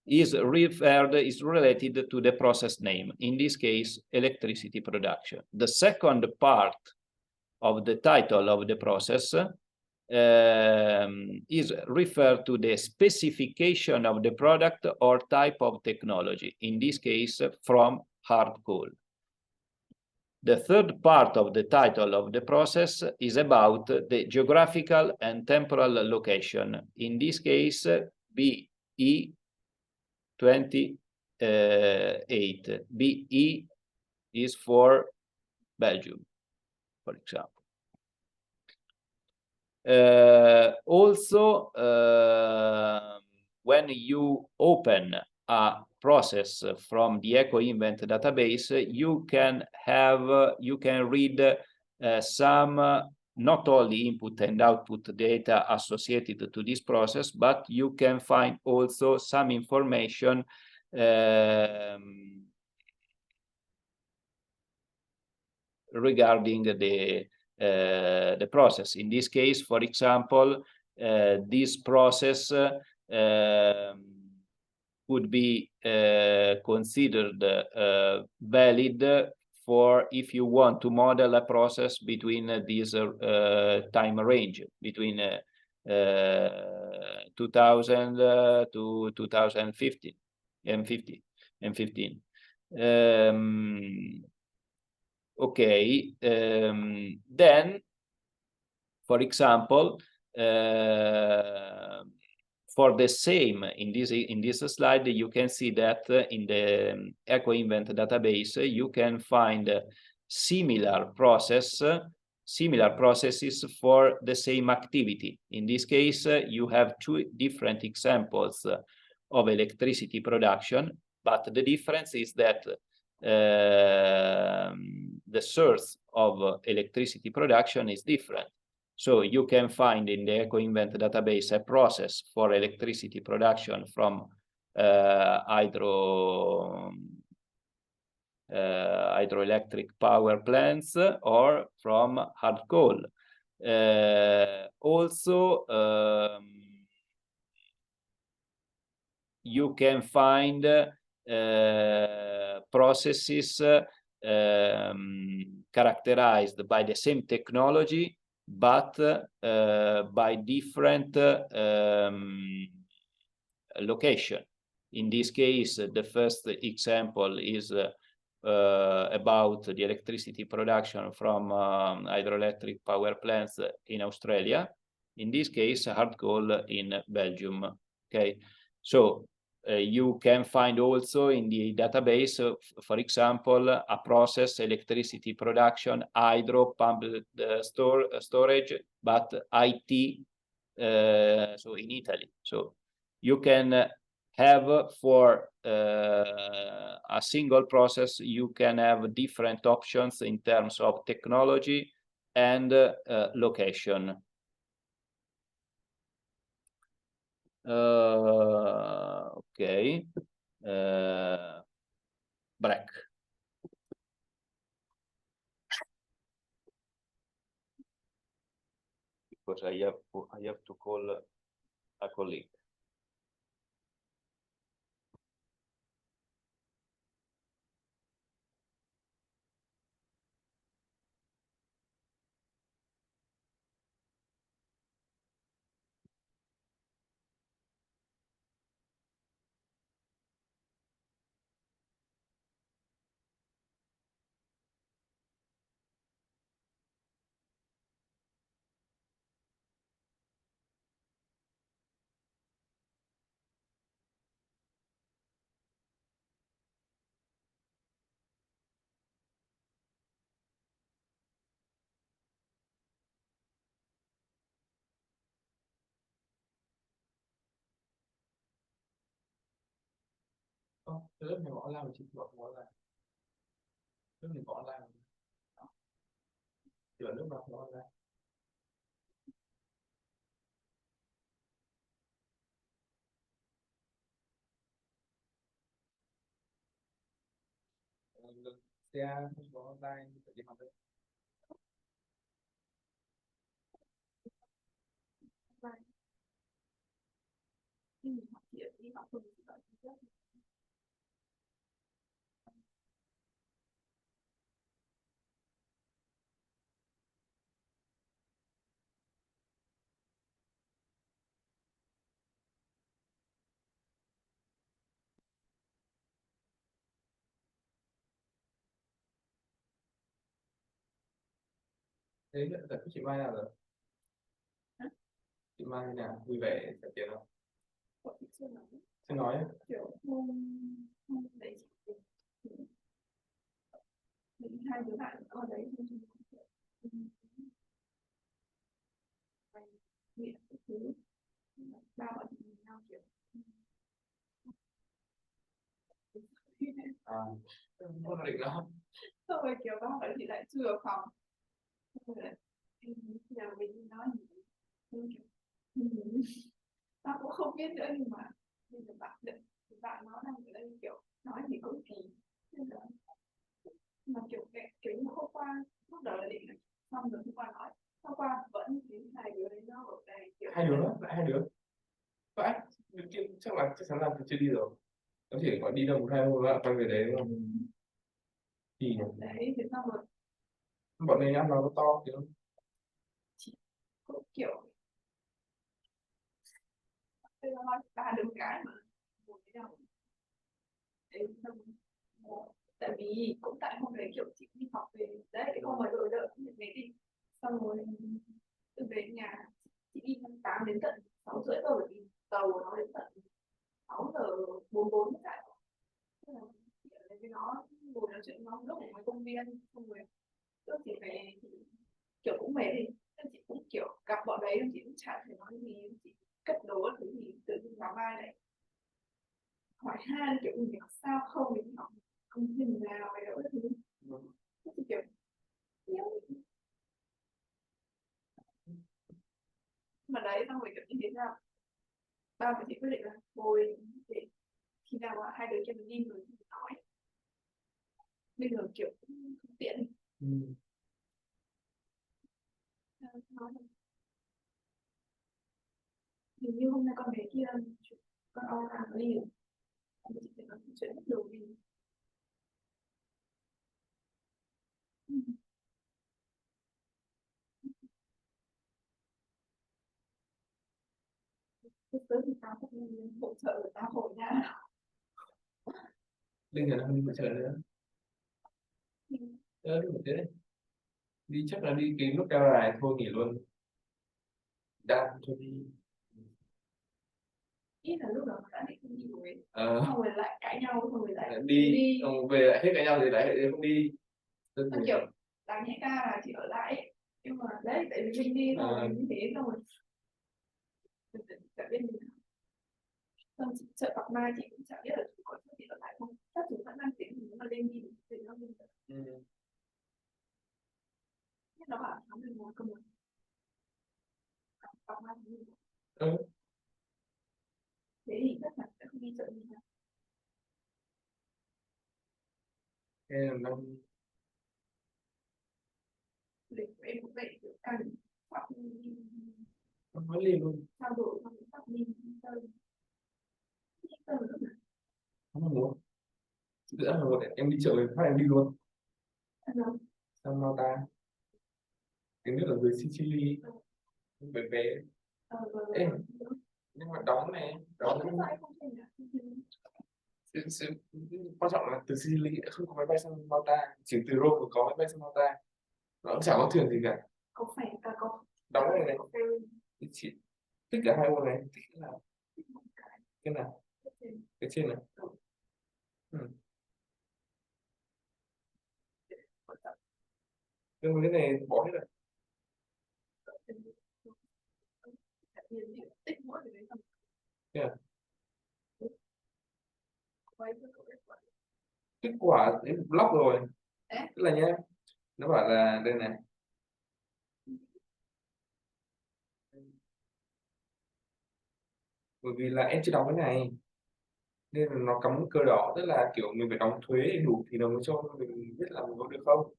is related to the process name, in this case, electricity production. The second part of the title of the process is referred to the specification of the product or type of technology, in this case, from hard coal. The third part of the title of the process is about the geographical and temporal location, in this case, BE28. BE is for Belgium, for example. Also, when you open a process from the EcoInvent database, you can read some not only input and output data associated to this process, but you can find also some information regarding the process. In this case, for example, this process could be considered valid for if you want to model a process between this time range, between 2000 to 2015 and 15. Okay, then, for example, for the same, in this slide, you can see that in the EcoInvent database, you can find similar processes for the same activity. In this case, you have two different examples of electricity production, but the difference is that the source of electricity production is different. So you can find in the EcoInvent database a process for electricity production from hydroelectric power plants or from hard coal. Also, you can find processes characterized by the same technology, but by different location. In this case, the first example is about the electricity production from hydroelectric power plants in Australia. In this case, hard coal in Belgium. Okay, so you can find also in the database, for example, a process, electricity production, hydro, pumped storage, but IT, so in Italy. So you can have for a single process, you can have different options in terms of technology and location. Okay, break. Because I have to call a colleague. Lớp này bỏ làm chị bỏ làm lớp này bỏ làm chỉ lớp nào bỏ làm LCA có online đi học đấy. Thế hiện tại chị Mai nào rồi? Chị Mai như nào? Vui vẻ trả tiền không? Chưa nói kiểu không đấy hai đứa bạn ở đấy ba bọn mình nhau kiểu không định lắm xong rồi kiểu ba bọn thì lại chưa ở phòng nhà mình nói ta cũng không biết nữa nhưng mà bạn nó đang ở đây kiểu nói thì cũng kỳ mà kiểu như hôm qua lúc đầu là định xong rồi hôm qua nói hôm qua vẫn thấy hai đứa đấy nó ở đây kiểu hai đứa lại hai đứa vậy chắc chắn là chưa đi rồi có thể gọi đi đâu một hai hôm lại quay về đấy đúng không? Thì đấy thế xong rồi bọn này ăn nó to kiểu cũng kiểu nói ba đứa cái mà một cái đâu đấy xong tại vì cũng tại hôm đấy kiểu chị đi học về đấy không phải đợi đợi về đi xong rồi từ về nhà chị đi tháng 8 đến tận 6 rưỡi rồi bởi vì tàu của nó đến tận 6:44 tại với nó ngồi nói chuyện nó lúc ở ngoài công viên xong rồi lúc chị về thì kiểu cũng mệt đi nên chị cũng kiểu gặp bọn đấy chị cũng chả thể nói gì chị cất đồ thứ gì tự nhiên vào vai này hỏi han kiểu mình học sao không mình học không hình nào vậy đó thứ chị kiểu mà đấy xong rồi kiểu như thế nào ba của chị quyết định là ngồi để khi nào mà hai đứa kia mình đi rồi thì nói bây giờ kiểu không tiện hình như hôm nay con bé kia con ông làm đi chị phải nói chuyện bắt đầu đi tới thì tao cũng hỗ trợ tao hồi nha Linh là không đi ngoài trời nữa. Đúng rồi thế đấy. Đi chắc là đi cái nút cao dài thôi nghỉ luôn. Đan cho đi. Ít là lúc đó đã định không đi rồi. Xong rồi lại cãi nhau, xong rồi lại đi. Xong về lại hết cãi nhau thì lại không đi. Xong kiểu đáng nhẽ ra là chị ở lại, nhưng mà đấy tại vì mình đi rồi như thế xong rồi cả bên mình xong sợ gặp mai chị cũng chẳng biết là chủ có cho chị ở lại không, chắc chủ vẫn đang tính nếu mà lên đi thì nó lên nhưng nó bảo tháng 11 cơ mà gặp mai thì thế thì chắc là sẽ không đi chợ gì cả. Thế là năm Lịch của em cũng vậy, kiểu càng sắp nói liền luôn. trao đổi xong sắp đi chơi nữa. Không muốn. Giữa là một em đi chợ phát em đi luôn. Sang Malta. Cái nước ở dưới Sicily. Bé bé. Ê, nhưng mà đóng này đóng quan trọng là từ Sicily không có máy bay sang Malta, chỉ từ Rome có máy bay sang Malta, nó cũng chẳng có thuyền gì cả. Có phải cả có Đóng này chị thích cả hai môn này, thích cái nào cái trên này. Nhưng mà cái này bỏ hết rồi. Yeah. Kết quả đến block rồi. Tức là nhá, nó bảo là đây này, bởi vì là em chưa đóng cái này nên là nó cắm cờ đỏ, tức là kiểu mình phải đóng thuế đầy đủ thì nó mới cho mình biết là mình có được không.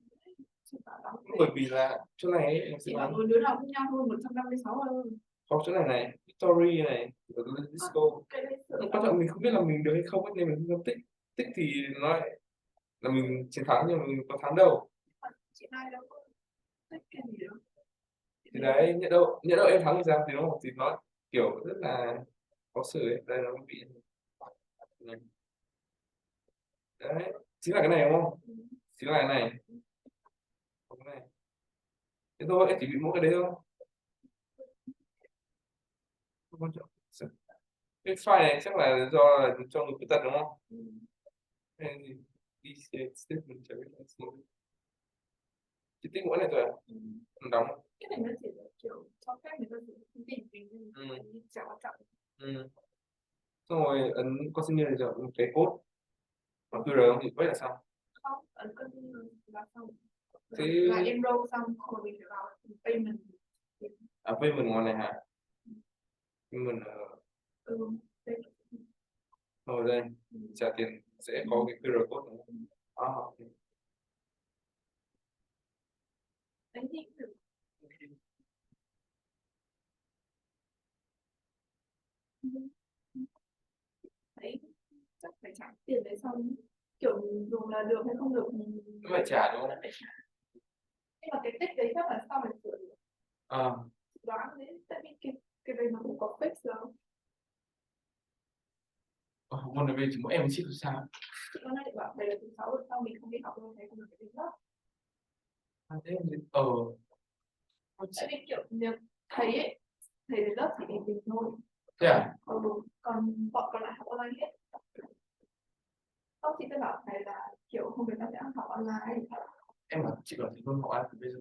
Bởi vì là chỗ này ấy, em sẽ chỉ một đứa nào với nhau thôi 156 hơn. Có chỗ này này, Victory này, Disco. Quan trọng mình không biết là mình được hay không nên mình không tích. Tích thì nó lại là mình chiến thắng nhưng mà mình có thắng đâu. Chị hai đâu có tích cái gì đâu. Thì đấy, nhỡ đâu em thắng thì sao thì nó thì nó kiểu rất là khó xử ấy. Đây nó bị này. Đấy, chính là cái này đúng không? Chính là cái này. Không cái này. Thế thôi, em chỉ bị mỗi cái đấy thôi. Không quan trọng. Cái file này chắc là do là cho người khuyết tật đúng không? Hay gì? Đi statement chả biết là gì. Chỉ tích mỗi này thôi à? Đóng. Cái này nó chỉ là kiểu cho phép người ta sử dụng thông tin mình chẳng quan trọng. Xong rồi ấn container để chọn cái code và QR không thì quét là xong. Không, ấn container là xong. Là enroll xong rồi mình phải vào payment. Payment ngoài này hả? Payment rồi đây trả tiền sẽ có cái QR code này. Okay. Đấy thì được. Đấy chắc phải trả tiền đấy xong kiểu dùng là được hay không được phải trả đúng không? Nhưng mà cái tích đấy chắc là sau mình sửa được. Đoán đấy tại vì cái này nó cũng có fix đâu. Môn này về chỉ mỗi em chip sao? Chị con này bảo đây là thứ 6 sau mình không đi học luôn thấy không được cái tính lớp. Thế Tại vì kiểu nếu thầy ấy thầy đến lớp thì mình thôi. Thế à? Còn bọn còn lại học online hết. Không chị sẽ bảo thầy là kiểu hôm nay ta sẽ học online. Em bảo chị bảo thì luôn học online từ bây giờ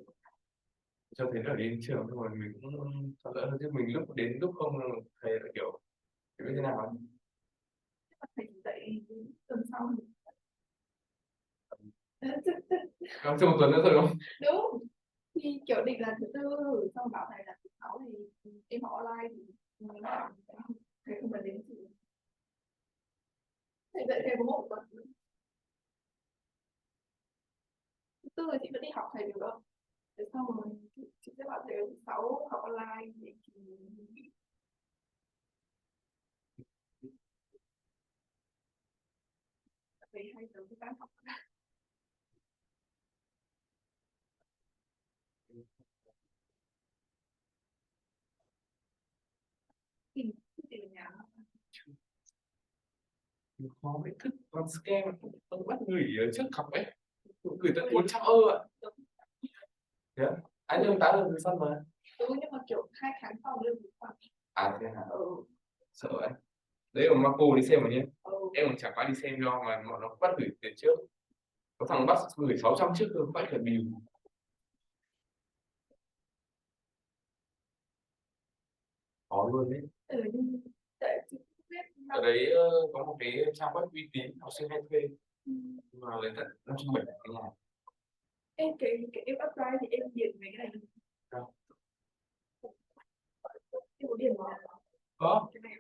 cho thấy là đến trường rồi mình cũng thuận lợi hơn chứ mình lúc không thầy là kiểu như thế nào Thầy dạy tuần sau không trong một tuần nữa thôi đúng không? đúng thì kiểu định là thứ tư xong bảo thầy là thứ sáu thì em học online thì mình làm thầy không cần đến thì thầy dạy thêm có một tuần nữa. Thứ tư thì chị vẫn đi học thầy được không? Thế xong rồi chị sẽ bảo thầy thứ sáu học online thì thầy 2 giờ thứ tám học tìm nhà khó mới thức còn scam ông bắt gửi ở trước cọc ấy, gửi tận 400 ạ. Thế anh ông 8 lần refund mà. Nhưng mà kiểu 2 tháng sau lên refund. À thế hả? Sợ ấy. Đấy mà Marco đi xem mà nhé. Em còn chẳng phải đi xem do mà bọn nó bắt gửi tiền trước. Có thằng bắt gửi 600 trước cơ, phải cả bìu. Khó luôn đấy. Nhưng tại chị không biết Ở đấy có một cái trang web uy tín học sinh hay thuê mà lấy tận 570 cái nhà. cái em apply thì em điền mấy cái này. Đâu? Em có điền vào Có. cái này.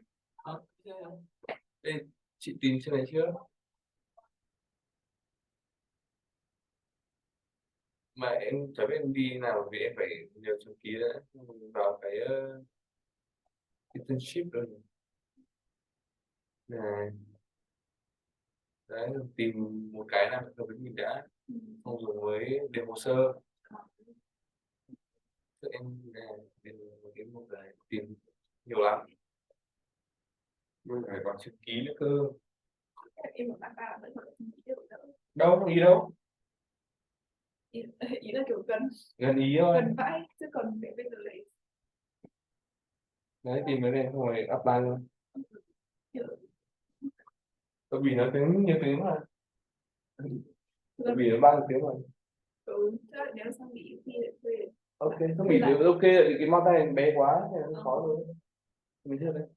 Đây, chị tìm trên này chưa? Mà em chẳng biết em đi nào vì em phải nhờ chữ ký đã vào cái internship rồi này. Đấy, tìm một cái nào hợp với mình đã, xong rồi mới điền hồ sơ. Thế em điền một cái tìm nhiều lắm, nhưng phải có chữ ký nữa cơ. Em ở bạn bà vẫn còn không biết được. Đâu không ý đâu, Ý là kiểu gần ý thôi. gần vãi chứ còn để bây giờ lấy Đấy tìm cái này xong rồi apply luôn. kiểu Tại vì nó tiếng nhiều tiếng mà, tại vì nó bao nhiêu tiếng rồi. chắc là nếu sang nghỉ thì để thuê. Ok, không bị được ok, cái món tay bé quá thì nó khó luôn. Mình chưa đấy.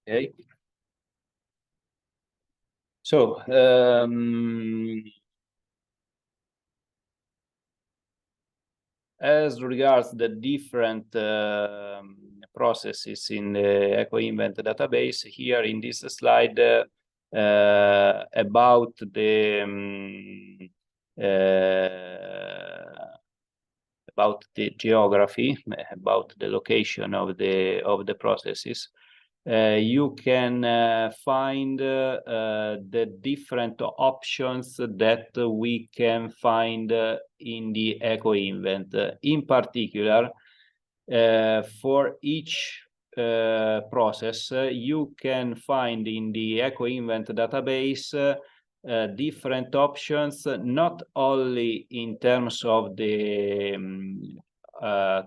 Okay. So as regards the different processes in the EcoInvent database, here in this slide about the geography, about the location of the processes, you can find the different options that we can find in the EcoInvent. In particular, for each process, you can find in the EcoInvent database different options, not only in terms of the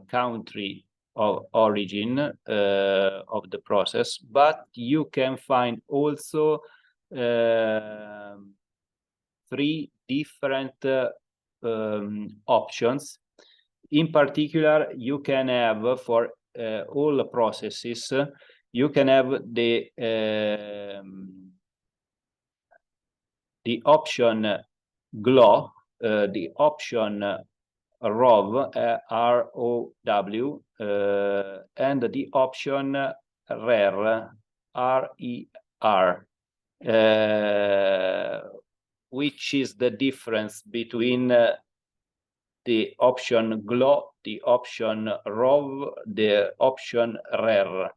country of origin of the process, but you can find also 3 different options. In particular, you can have for all processes, you can have the option GLO, the option ROW, R-O-W, and the option RER, R-E-R, which is the difference between the option GLO, the option ROW, the option RER.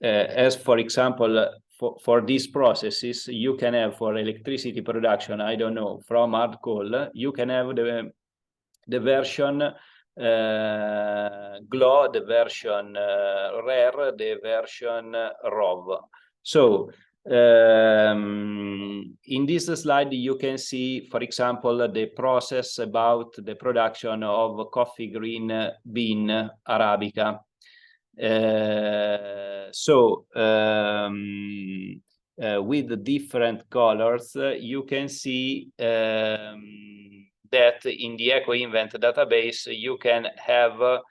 As for example, for these processes, you can have for electricity production, I don't know, from hard coal, you can have the version GLO, the version RER, the version ROV. So in this slide, you can see, for example, the process about the production of coffee green bean Arabica. With the different colors, you can see that in the EcoInvent database, you can have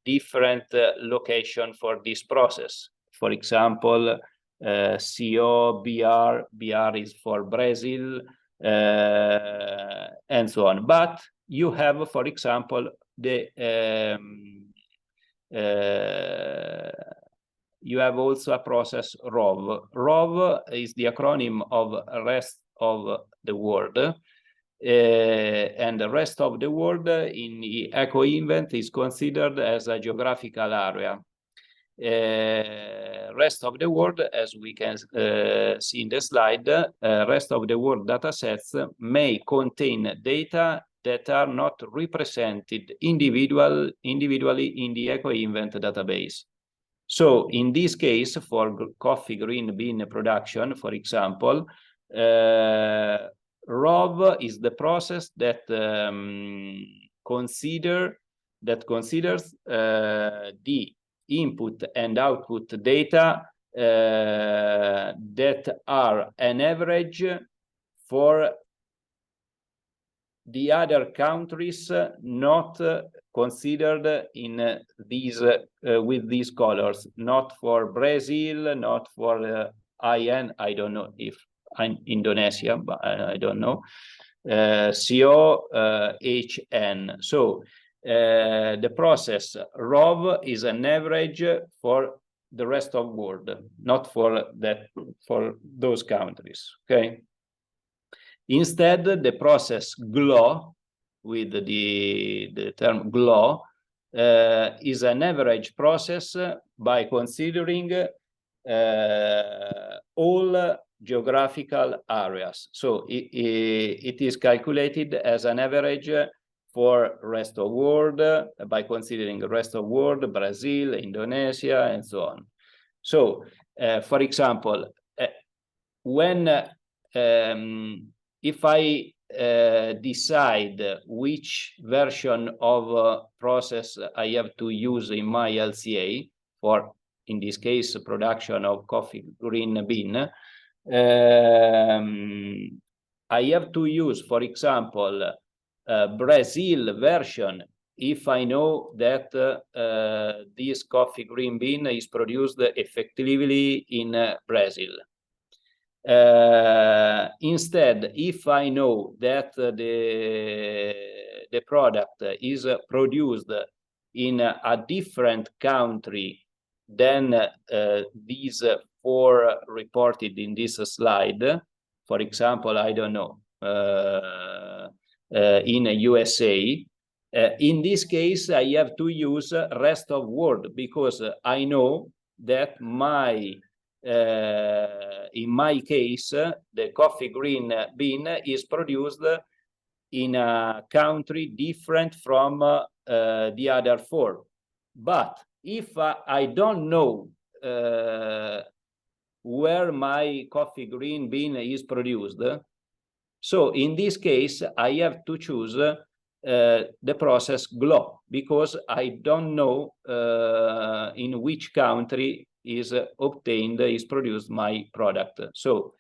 different location for this process. For example, CO, BR is for Brazil, and so on. But you have, for example, the you have also a process ROV. ROV is the acronym of rest of the world. And the rest of the world in the EcoInvent is considered as a geographical area. Rest of the world, as we can see in the slide, rest of the world datasets may contain data that are not represented individually in the EcoInvent database. So in this case, for coffee green bean production, for example, ROV is the process that considers the input and output data that are an average for the other countries not considered in these with these colors, not for Brazil, not for IN, I don't know if I'm Indonesia, but I don't know, COHN. So the process ROV is an average for the rest of the world, not for those countries. Okay. Instead, the process GLO, with the term GLO, is an average process by considering all geographical areas. So it is calculated as an average for rest of world by considering the rest of world, Brazil, Indonesia, and so on. So, for example, when if I decide which version of process I have to use in my LCA for, in this case, production of coffee green bean, I have to use, for example, Brazil version if I know that this coffee green bean is produced effectively in Brazil. Instead, if I know that the product is produced in a different country than these 4 reported in this slide, for example, I don't know, in USA, in this case, I have to use rest of world, because I know that in my case, the coffee green bean is produced in a country different from the other 4. But if I don't know where my coffee green bean is produced, so in this case, I have to choose the process GLO, because I don't know in which country is produced my product. So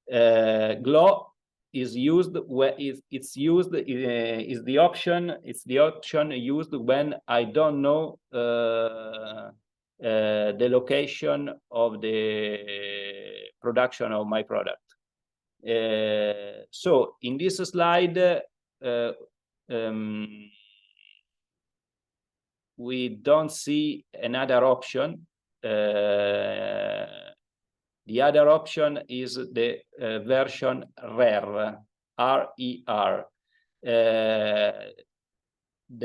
GLO is used where it's the option used when I don't know the location of the production of my product. So in this slide, we don't see another option. The other option is the version RER, R-E-R. The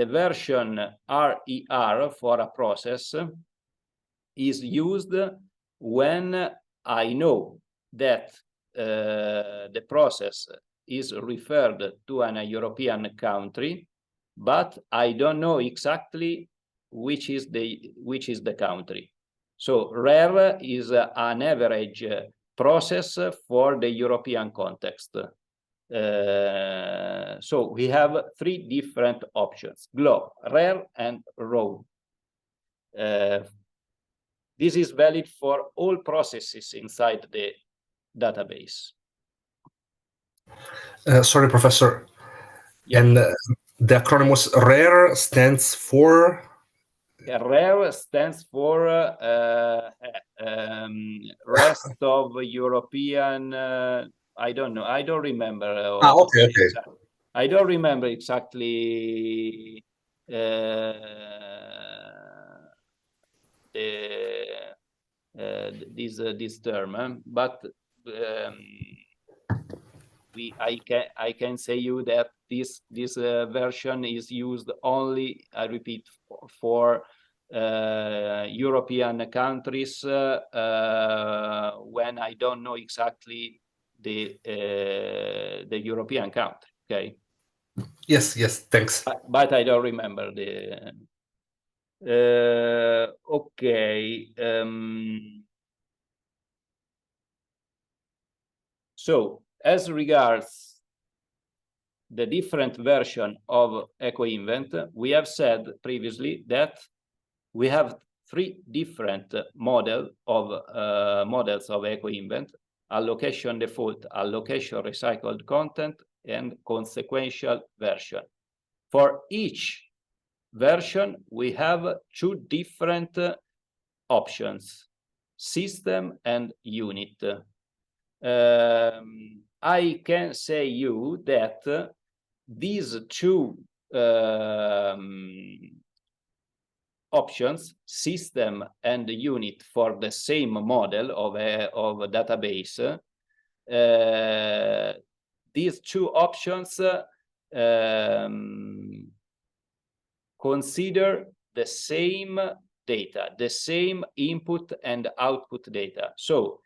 version RER for a process is used when I know that the process is referred to a European country, but I don't know exactly which is the country. So RER is an average process for the European context. So we have 3 different options: GLO, RER, and RAW. This is valid for all processes inside the database. Sorry, Professor. Yeah. And the acronym was RER stands for? RER stands for rest of European. I don't know. I don't remember. Okay. I don't remember exactly this term, but I can say you that this version is used only, I repeat, for European countries when I don't know exactly the European country. Okay. Yes, thanks. But I don't remember the. Okay. So as regards the different version of EcoInvent, we have said previously that we have 3 different models of EcoInvent: allocation default, allocation recycled content, and consequential version. For each version, we have 2 different options: system and unit. I can say you that these 2 options, system and unit, for the same model of a database, these 2 options consider the same data, the same input and output data. So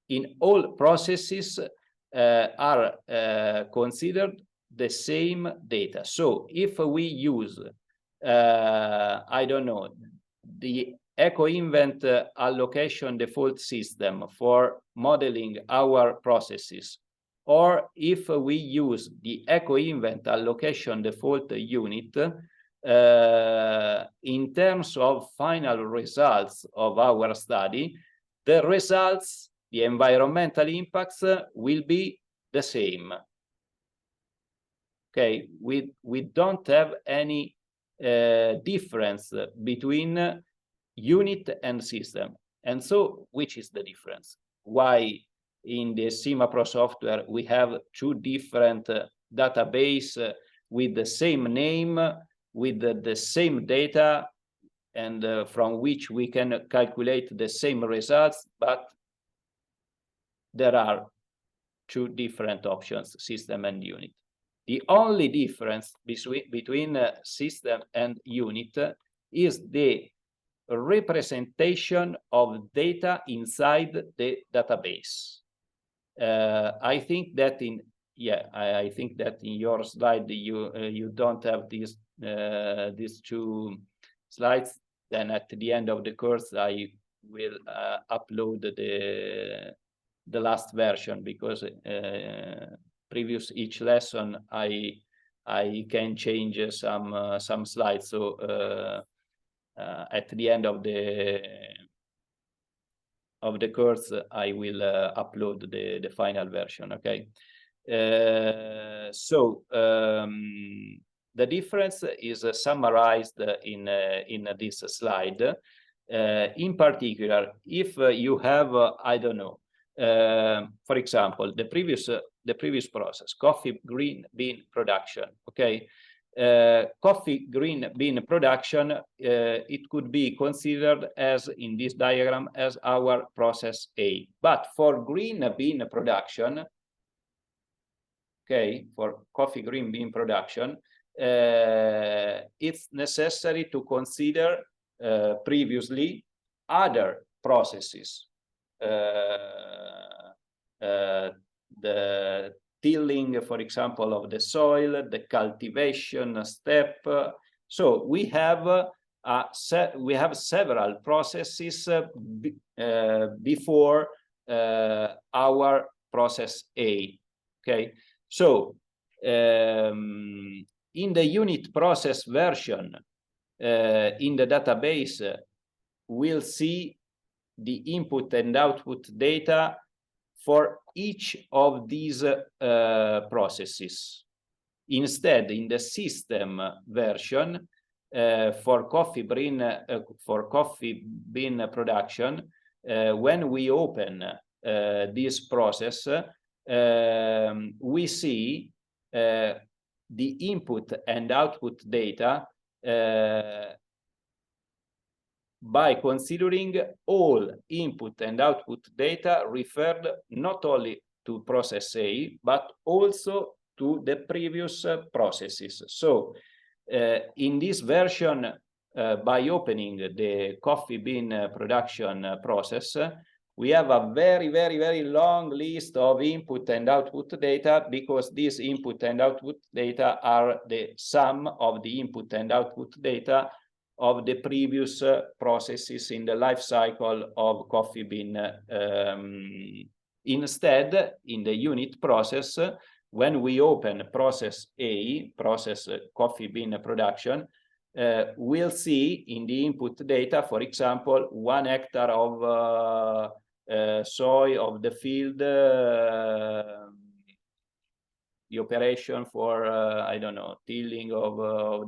in all processes are considered the same data. So if we use, I don't know, the EcoInvent allocation default system for modeling our processes, or if we use the EcoInvent allocation default unit, in terms of final results of our study, the results, the environmental impacts will be the same. Okay, we don't have any difference between unit and system. And so, which is the difference? Why in the CIMAPRO software we have two different database with the same name, with the same data, and from which we can calculate the same results, but there are two different options, system and unit. The only difference between system and unit is the representation of data inside the database. I think that in your slide you don't have these two slides. Then at the end of the course I will upload the last version, because previous each lesson I can change some slides. So at the end of the course I will upload the final version. Okay. The difference is summarized in this slide. In particular, if you have I don't know, for example, the previous process, coffee green bean production. Okay. Coffee green bean production, it could be considered as, in this diagram, as our process A. But for green bean production, okay, for coffee green bean production, it's necessary to consider previously other processes. The tilling, for example, of the soil, the cultivation step. So we have several processes before our process A. Okay, so in the unit process version in the database, we'll see the input and output data for each of these processes. Instead, in the system version, for coffee bean production, when we open this process, we see the input and output data by considering all input and output data referred not only to process A, but also to the previous processes. So in this version, by opening the coffee bean production process, we have a very, very, very long list of input and output data, because these input and output data are the sum of the input and output data of the previous processes in the life cycle of coffee bean. Instead, in the unit process, when we open process A, process coffee bean production, we'll see in the input data, for example, 1 hectare of soil of the field, the operation for I don't know, tilling of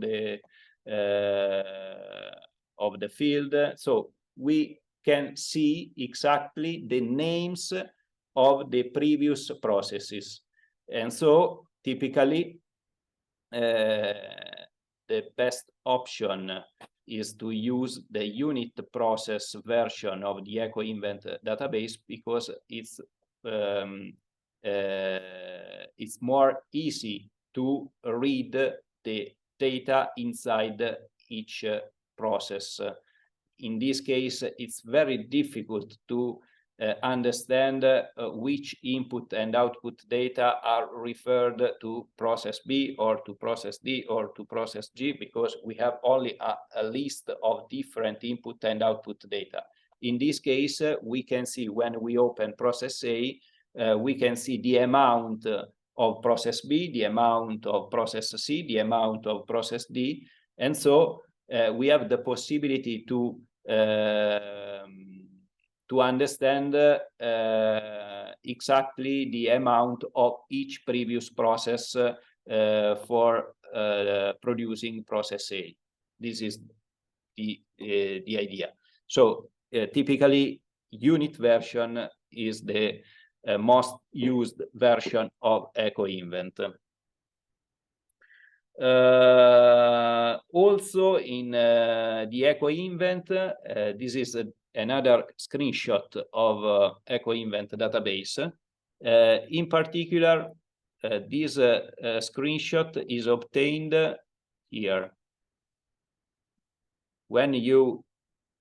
the field. So we can see exactly the names of the previous processes. And so typically the best option is to use the unit process version of the EcoInvent database, because it's more easy to read the data inside each process. In this case, it's very difficult to understand which input and output data are referred to process B or to process D or to process G, because we have only a list of different input and output data. In this case, we can see when we open process A, we can see the amount of process B, the amount of process C, the amount of process D, and so we have the possibility to understand exactly the amount of each previous process for producing process A. This is the idea. So typically, unit version is the most used version of EcoInvent. Also in the EcoInvent, this is another screenshot of EcoInvent database. In particular, this screenshot is obtained here. When you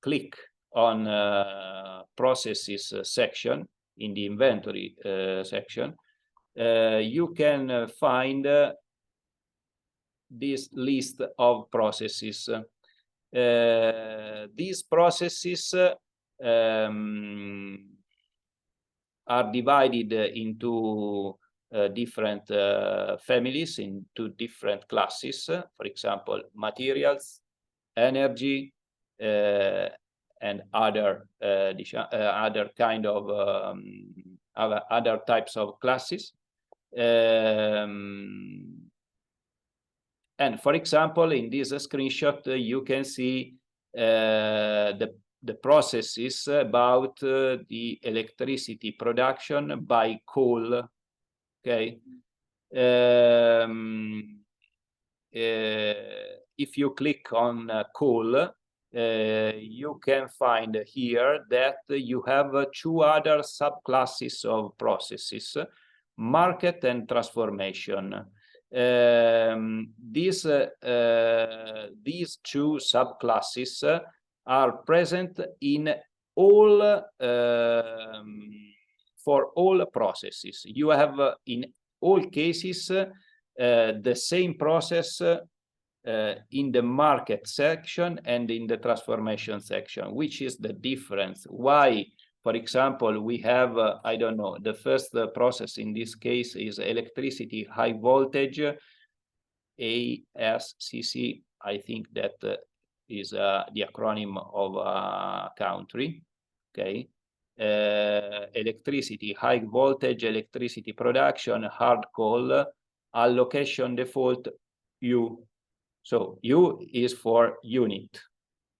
click on processes section in the inventory section, you can find this list of processes. These processes are divided into different families, into different classes. For example, materials, energy, and other kind of other types of classes. And for example, in this screenshot, you can see the processes about the electricity production by coal. Okay. If you click on coal, you can find here that you have two other subclasses of processes: market and transformation. These two subclasses are present in all for all processes. You have in all cases the same process in the market section and in the transformation section. Which is the difference? Why, for example, we have, I don't know, the first process in this case is electricity high voltage, ASCC, I think that is the acronym of a country, okay? Electricity high voltage, electricity production, hard coal, allocation default, U. So U is for unit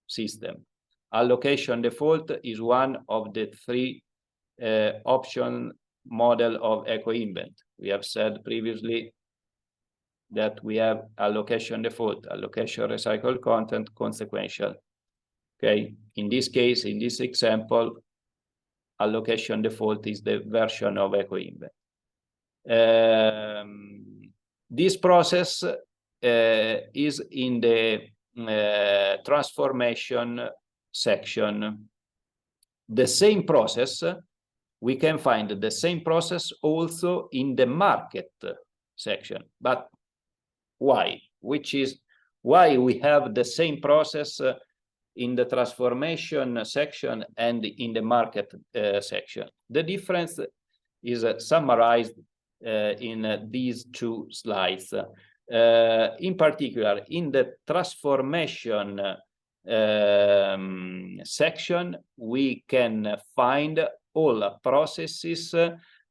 system. Allocation default is one of the three option model of EcoInvent. We have said previously that we have allocation default, allocation recycled content, consequential. Okay, in this case, in this example, allocation default is the version of EcoInvent. This process is in the transformation section. The same process, we can find the same process also in the market section. But why? Which is why we have the same process in the transformation section and in the market section. The difference is summarized in these two slides. In particular, in the transformation section, we can find all processes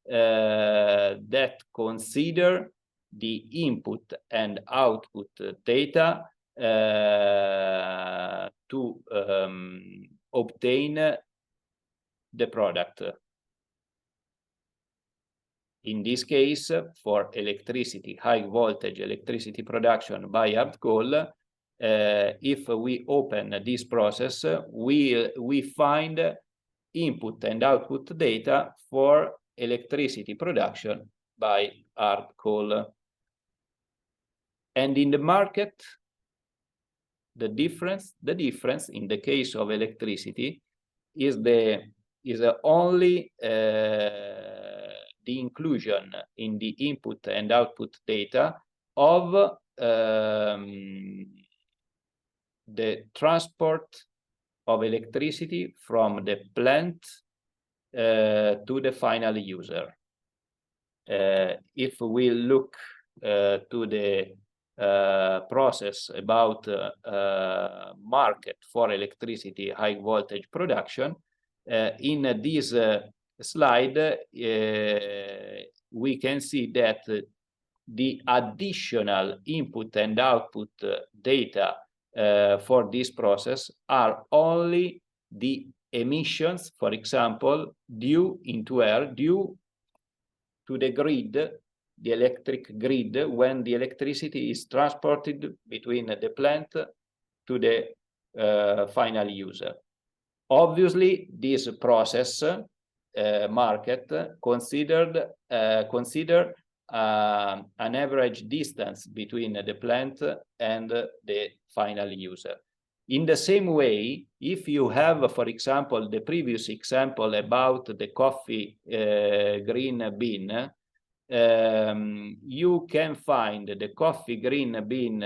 that consider the input and output data to obtain the product. In this case, for electricity, high voltage electricity production by hard coal, if we open this process, we find input and output data for electricity production by hard coal. And in the market, the difference in the case of electricity is only the inclusion in the input and output data of the transport of electricity from the plant to the final user. If we look to the process about market for electricity high voltage production, in this slide we can see that the additional input and output data for this process are only the emissions, for example, due into air, due to the grid, the electric grid, when the electricity is transported between the plant to the final user. Obviously, this process market consider an average distance between the plant and the final user. In the same way, if you have, for example, the previous example about the coffee green bean, you can find the coffee green bean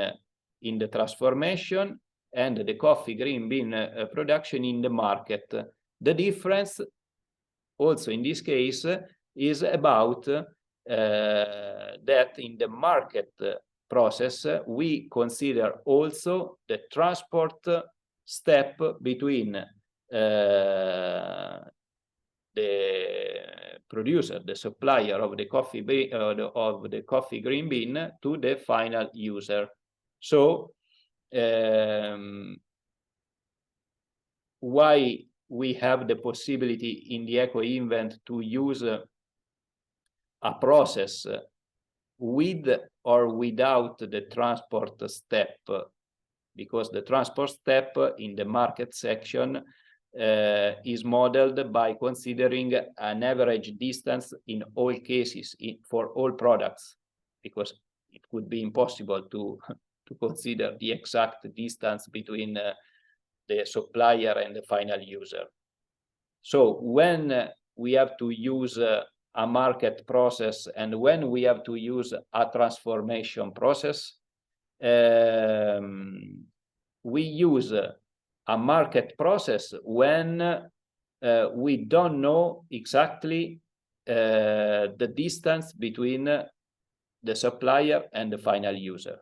in the transformation and the coffee green bean production in the market. The difference also in this case is about that in the market process, we consider also the transport step between the producer, the supplier of the coffee green bean to the final user. So why we have the possibility in the EcoInvent to use a process with or without the transport step, because the transport step in the market section is modeled by considering an average distance in all cases for all products, because it would be impossible to consider the exact distance between the supplier and the final user. So when we have to use a market process and when we have to use a transformation process, we use a market process when we don't know exactly the distance between the supplier and the final user.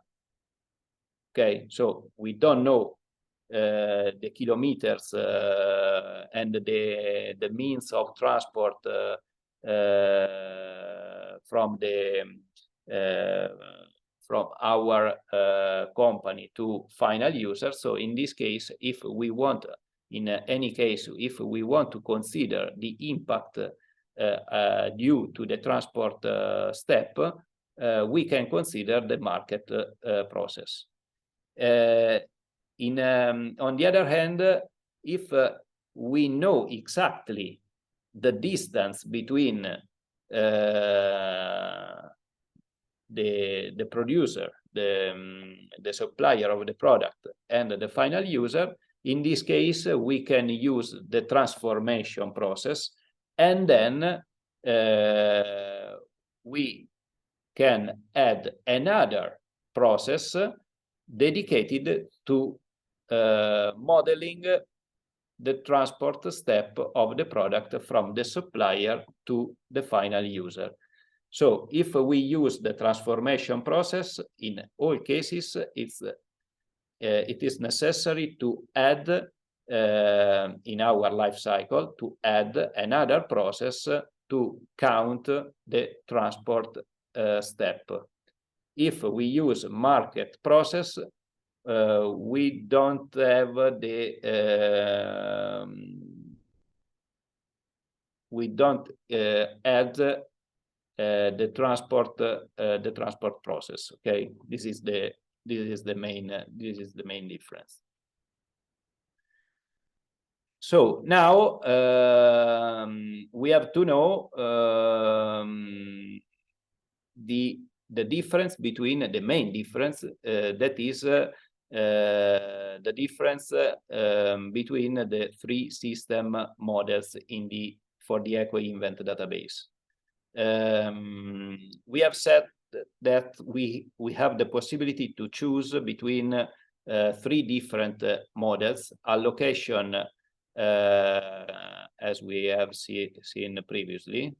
Okay, so we don't know the kilometers and the means of transport from our company to final user. So in this case, if we want, in any case, if we want to consider the impact due to the transport step, we can consider the market process. On the other hand, if we know exactly the distance between the producer, the supplier of the product, and the final user, in this case, we can use the transformation process, and then we can add another process dedicated to modeling the transport step of the product from the supplier to the final user. So if we use the transformation process, in all cases, it is necessary to add, in our life cycle, to add another process to count the transport step. If we use market process, we don't have we don't add the transport process. Okay, this is the main difference. So now we have to know the difference between the main difference, that is the difference between the three system models for the EcoInvent database. We have said that we have the possibility to choose between three different models: allocation, as we have seen previously,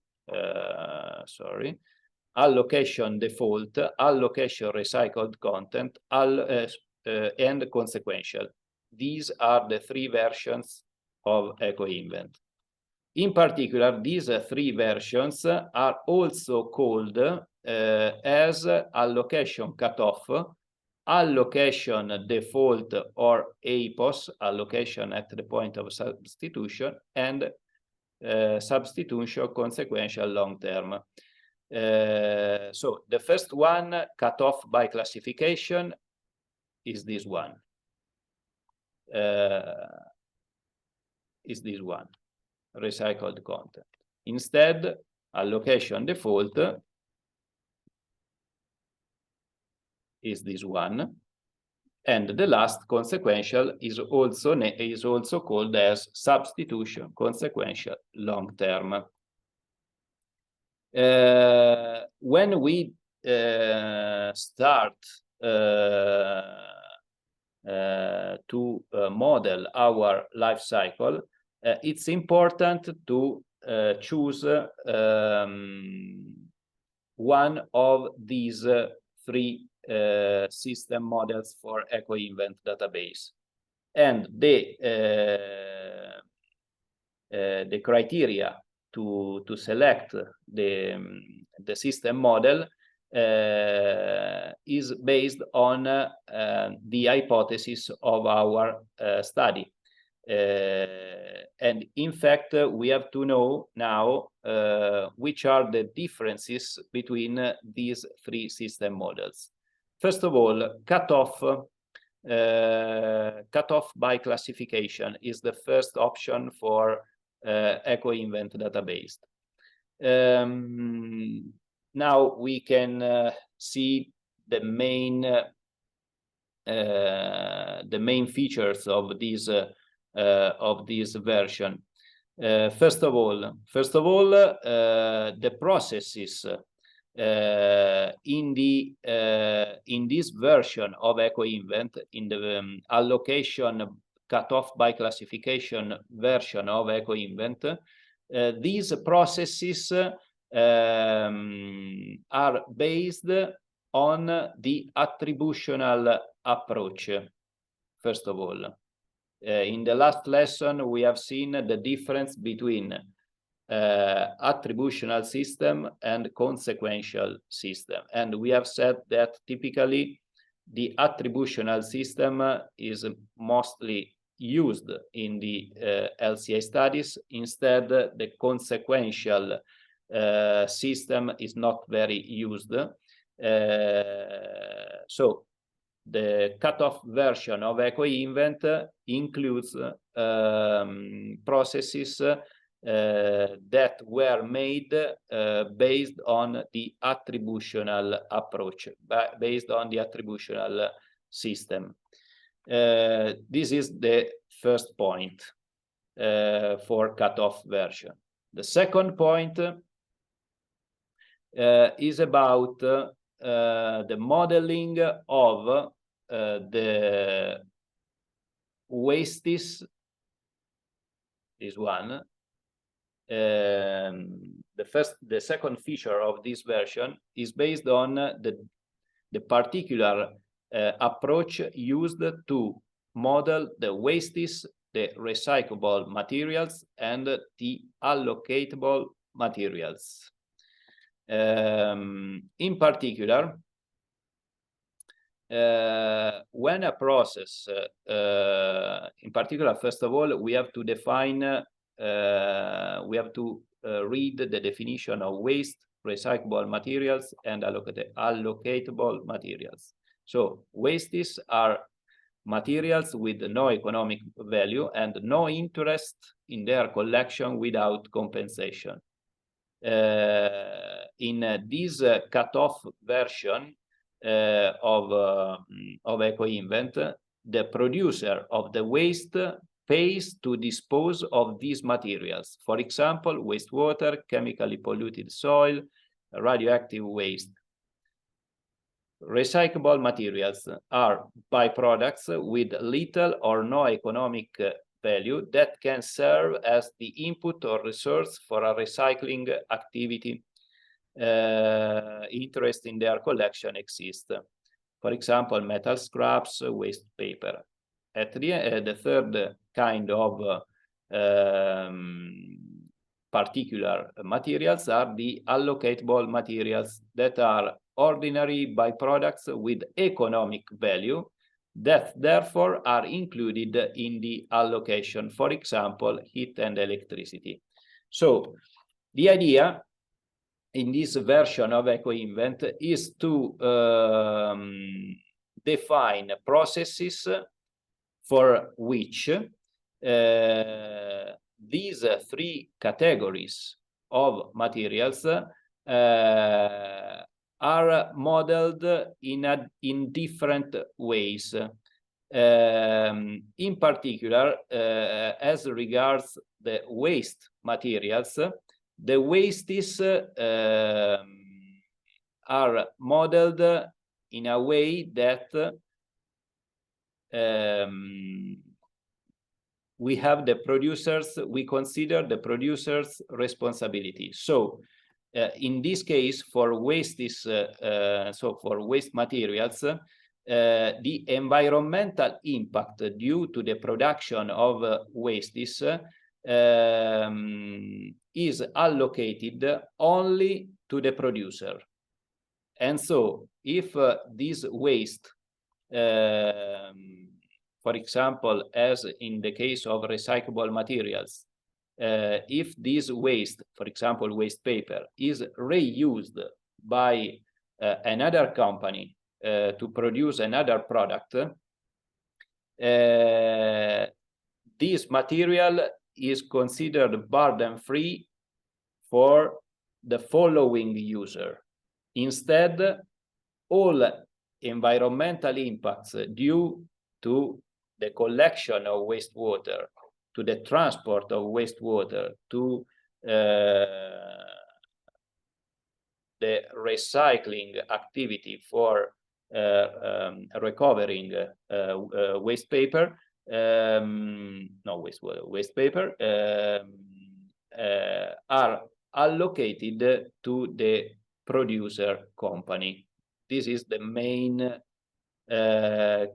allocation default, allocation recycled content, and consequential. These are the three versions of EcoInvent. In particular, these three versions are also called as allocation cutoff, allocation default or APOS, allocation at the point of substitution, and substitution consequential long term. So the first one, cutoff by classification, is this one. Recycled content. Instead, allocation default is this one, and the last, consequential, is also called as substitution consequential long term. When we start to model our life cycle, it's important to choose one of these three system models for EcoInvent database, and the criteria to select the system model is based on the hypothesis of our study. And in fact, we have to know now which are the differences between these three system models. First of all, cutoff by classification is the first option for EcoInvent database. Now we can see the main features of this version. First of all, the processes in this version of EcoInvent, in the allocation cutoff by classification version of EcoInvent, these processes are based on the attributional approach. First of all, in the last lesson, we have seen the difference between attributional system and consequential system. And we have said that typically the attributional system is mostly used in the LCA studies. Instead, the consequential system is not very used. So the cutoff version of EcoInvent includes processes that were made based on the attributional approach, based on the attributional system. This is the first point for cutoff version. The second point is about the modeling of the wastes. This one. The second feature of this version is based on the particular approach used to model the wastes, the recyclable materials, and the allocatable materials. In particular, when a process, in particular, first of all, we have to define, we have to read the definition of waste, recyclable materials, and allocatable materials. So wastes are materials with no economic value and no interest in their collection without compensation. In this cutoff version of EcoInvent, the producer of the waste pays to dispose of these materials. For example, wastewater, chemically polluted soil, radioactive waste. Recyclable materials are byproducts with little or no economic value that can serve as the input or resource for a recycling activity. Interest in their collection exists. For example, metal scraps, waste paper. At the third kind of particular materials are the allocatable materials that are ordinary byproducts with economic value that therefore are included in the allocation, for example, heat and electricity. So the idea in this version of EcoInvent is to define processes for which these three categories of materials are modeled in different ways. In particular, as regards the waste materials, the wastes are modeled in a way that we have the producers, we consider the producer's responsibility. So in this case, for wastes, so for waste materials, the environmental impact due to the production of wastes is allocated only to the producer. And so if this waste, for example, as in the case of recyclable materials, if this waste, for example, waste paper, is reused by another company to produce another product, this material is considered burden-free for the following user. Instead, all environmental impacts due to the collection of wastewater, to the transport of wastewater, to the recycling activity for recovering waste paper, waste paper, are allocated to the producer company. This is the main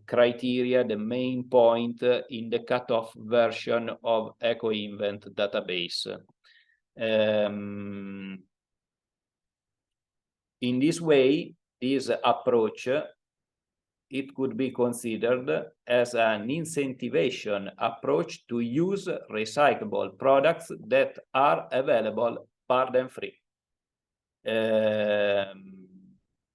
criteria, the main point in the cutoff version of EcoInvent database. In this way, this approach, it could be considered as an incentivation approach to use recyclable products that are available burden-free.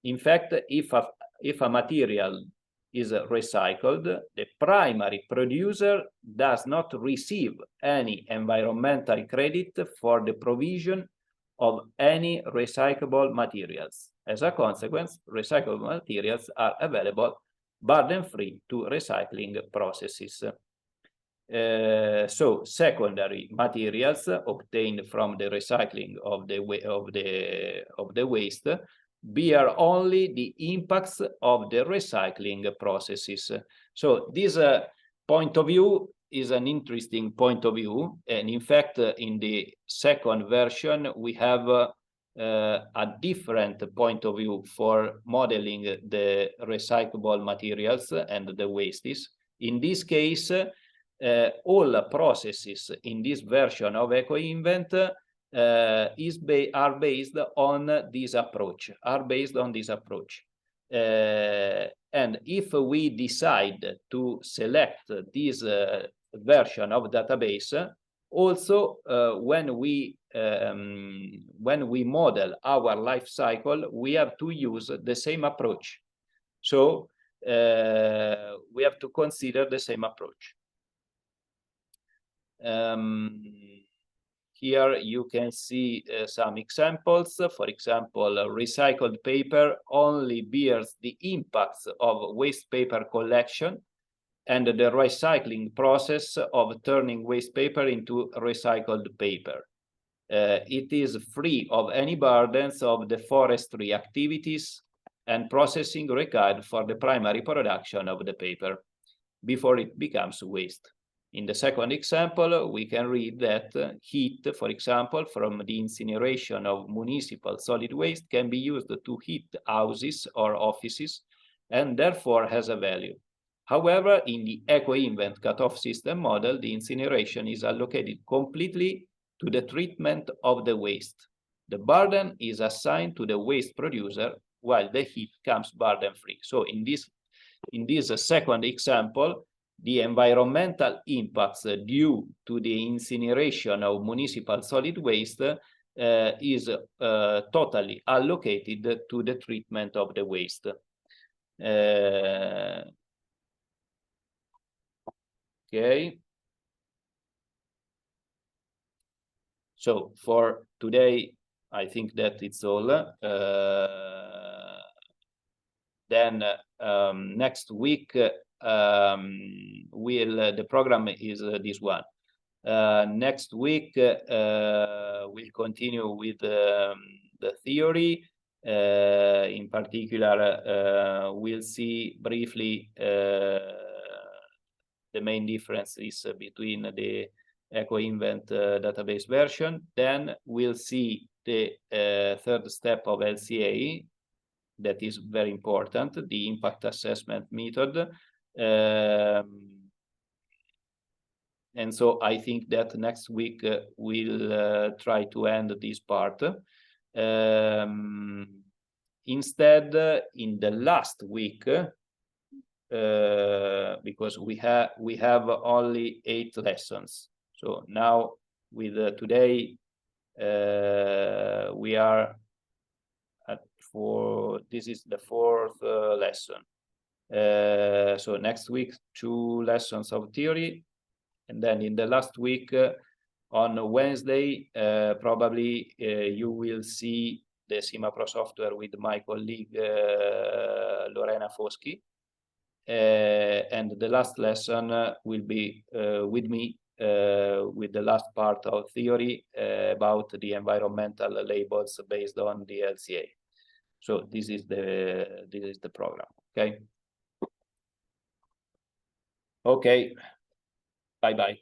In fact, if a material is recycled, the primary producer does not receive any environmental credit for the provision of any recyclable materials. As a consequence, recyclable materials are available burden-free to recycling processes. So secondary materials obtained from the recycling of the waste bear only the impacts of the recycling processes. So this point of view is an interesting point of view, and in fact, in the second version, we have a different point of view for modeling the recyclable materials and the wastes. In this case, all processes in this version of EcoInvent are based on this approach, and if we decide to select this version of database, also when we model our life cycle, we have to use the same approach. So we have to consider the same approach. Here you can see some examples. For example, recycled paper only bears the impacts of waste paper collection and the recycling process of turning waste paper into recycled paper. It is free of any burdens of the forestry activities and processing required for the primary production of the paper before it becomes waste. In the second example, we can read that heat, for example, from the incineration of municipal solid waste can be used to heat houses or offices and therefore has a value. However, in the EcoInvent cutoff system model, the incineration is allocated completely to the treatment of the waste. The burden is assigned to the waste producer, while the heat comes burden-free. So in this second example, the environmental impacts due to the incineration of municipal solid waste is totally allocated to the treatment of the waste. Okay. So for today, I think that it's all. Then next week, the program is this one. Next week, we'll continue with the theory. In particular, we'll see briefly the main differences between the EcoInvent database version. Then we'll see the third step of LCA, that is very important, the impact assessment method. And so I think that next week we'll try to end this part. Instead, in the last week, because we have only 8 lessons. So now with today, we are at 4. This is the 4th lesson. So next week, 2 lessons of theory, and then in the last week, on Wednesday, probably you will see the CIMAPRO software with my colleague Lorena Foschi. And the last lesson will be with me, with the last part of theory about the environmental labels based on the LCA. So this is the program. Okay. Okay. Bye bye.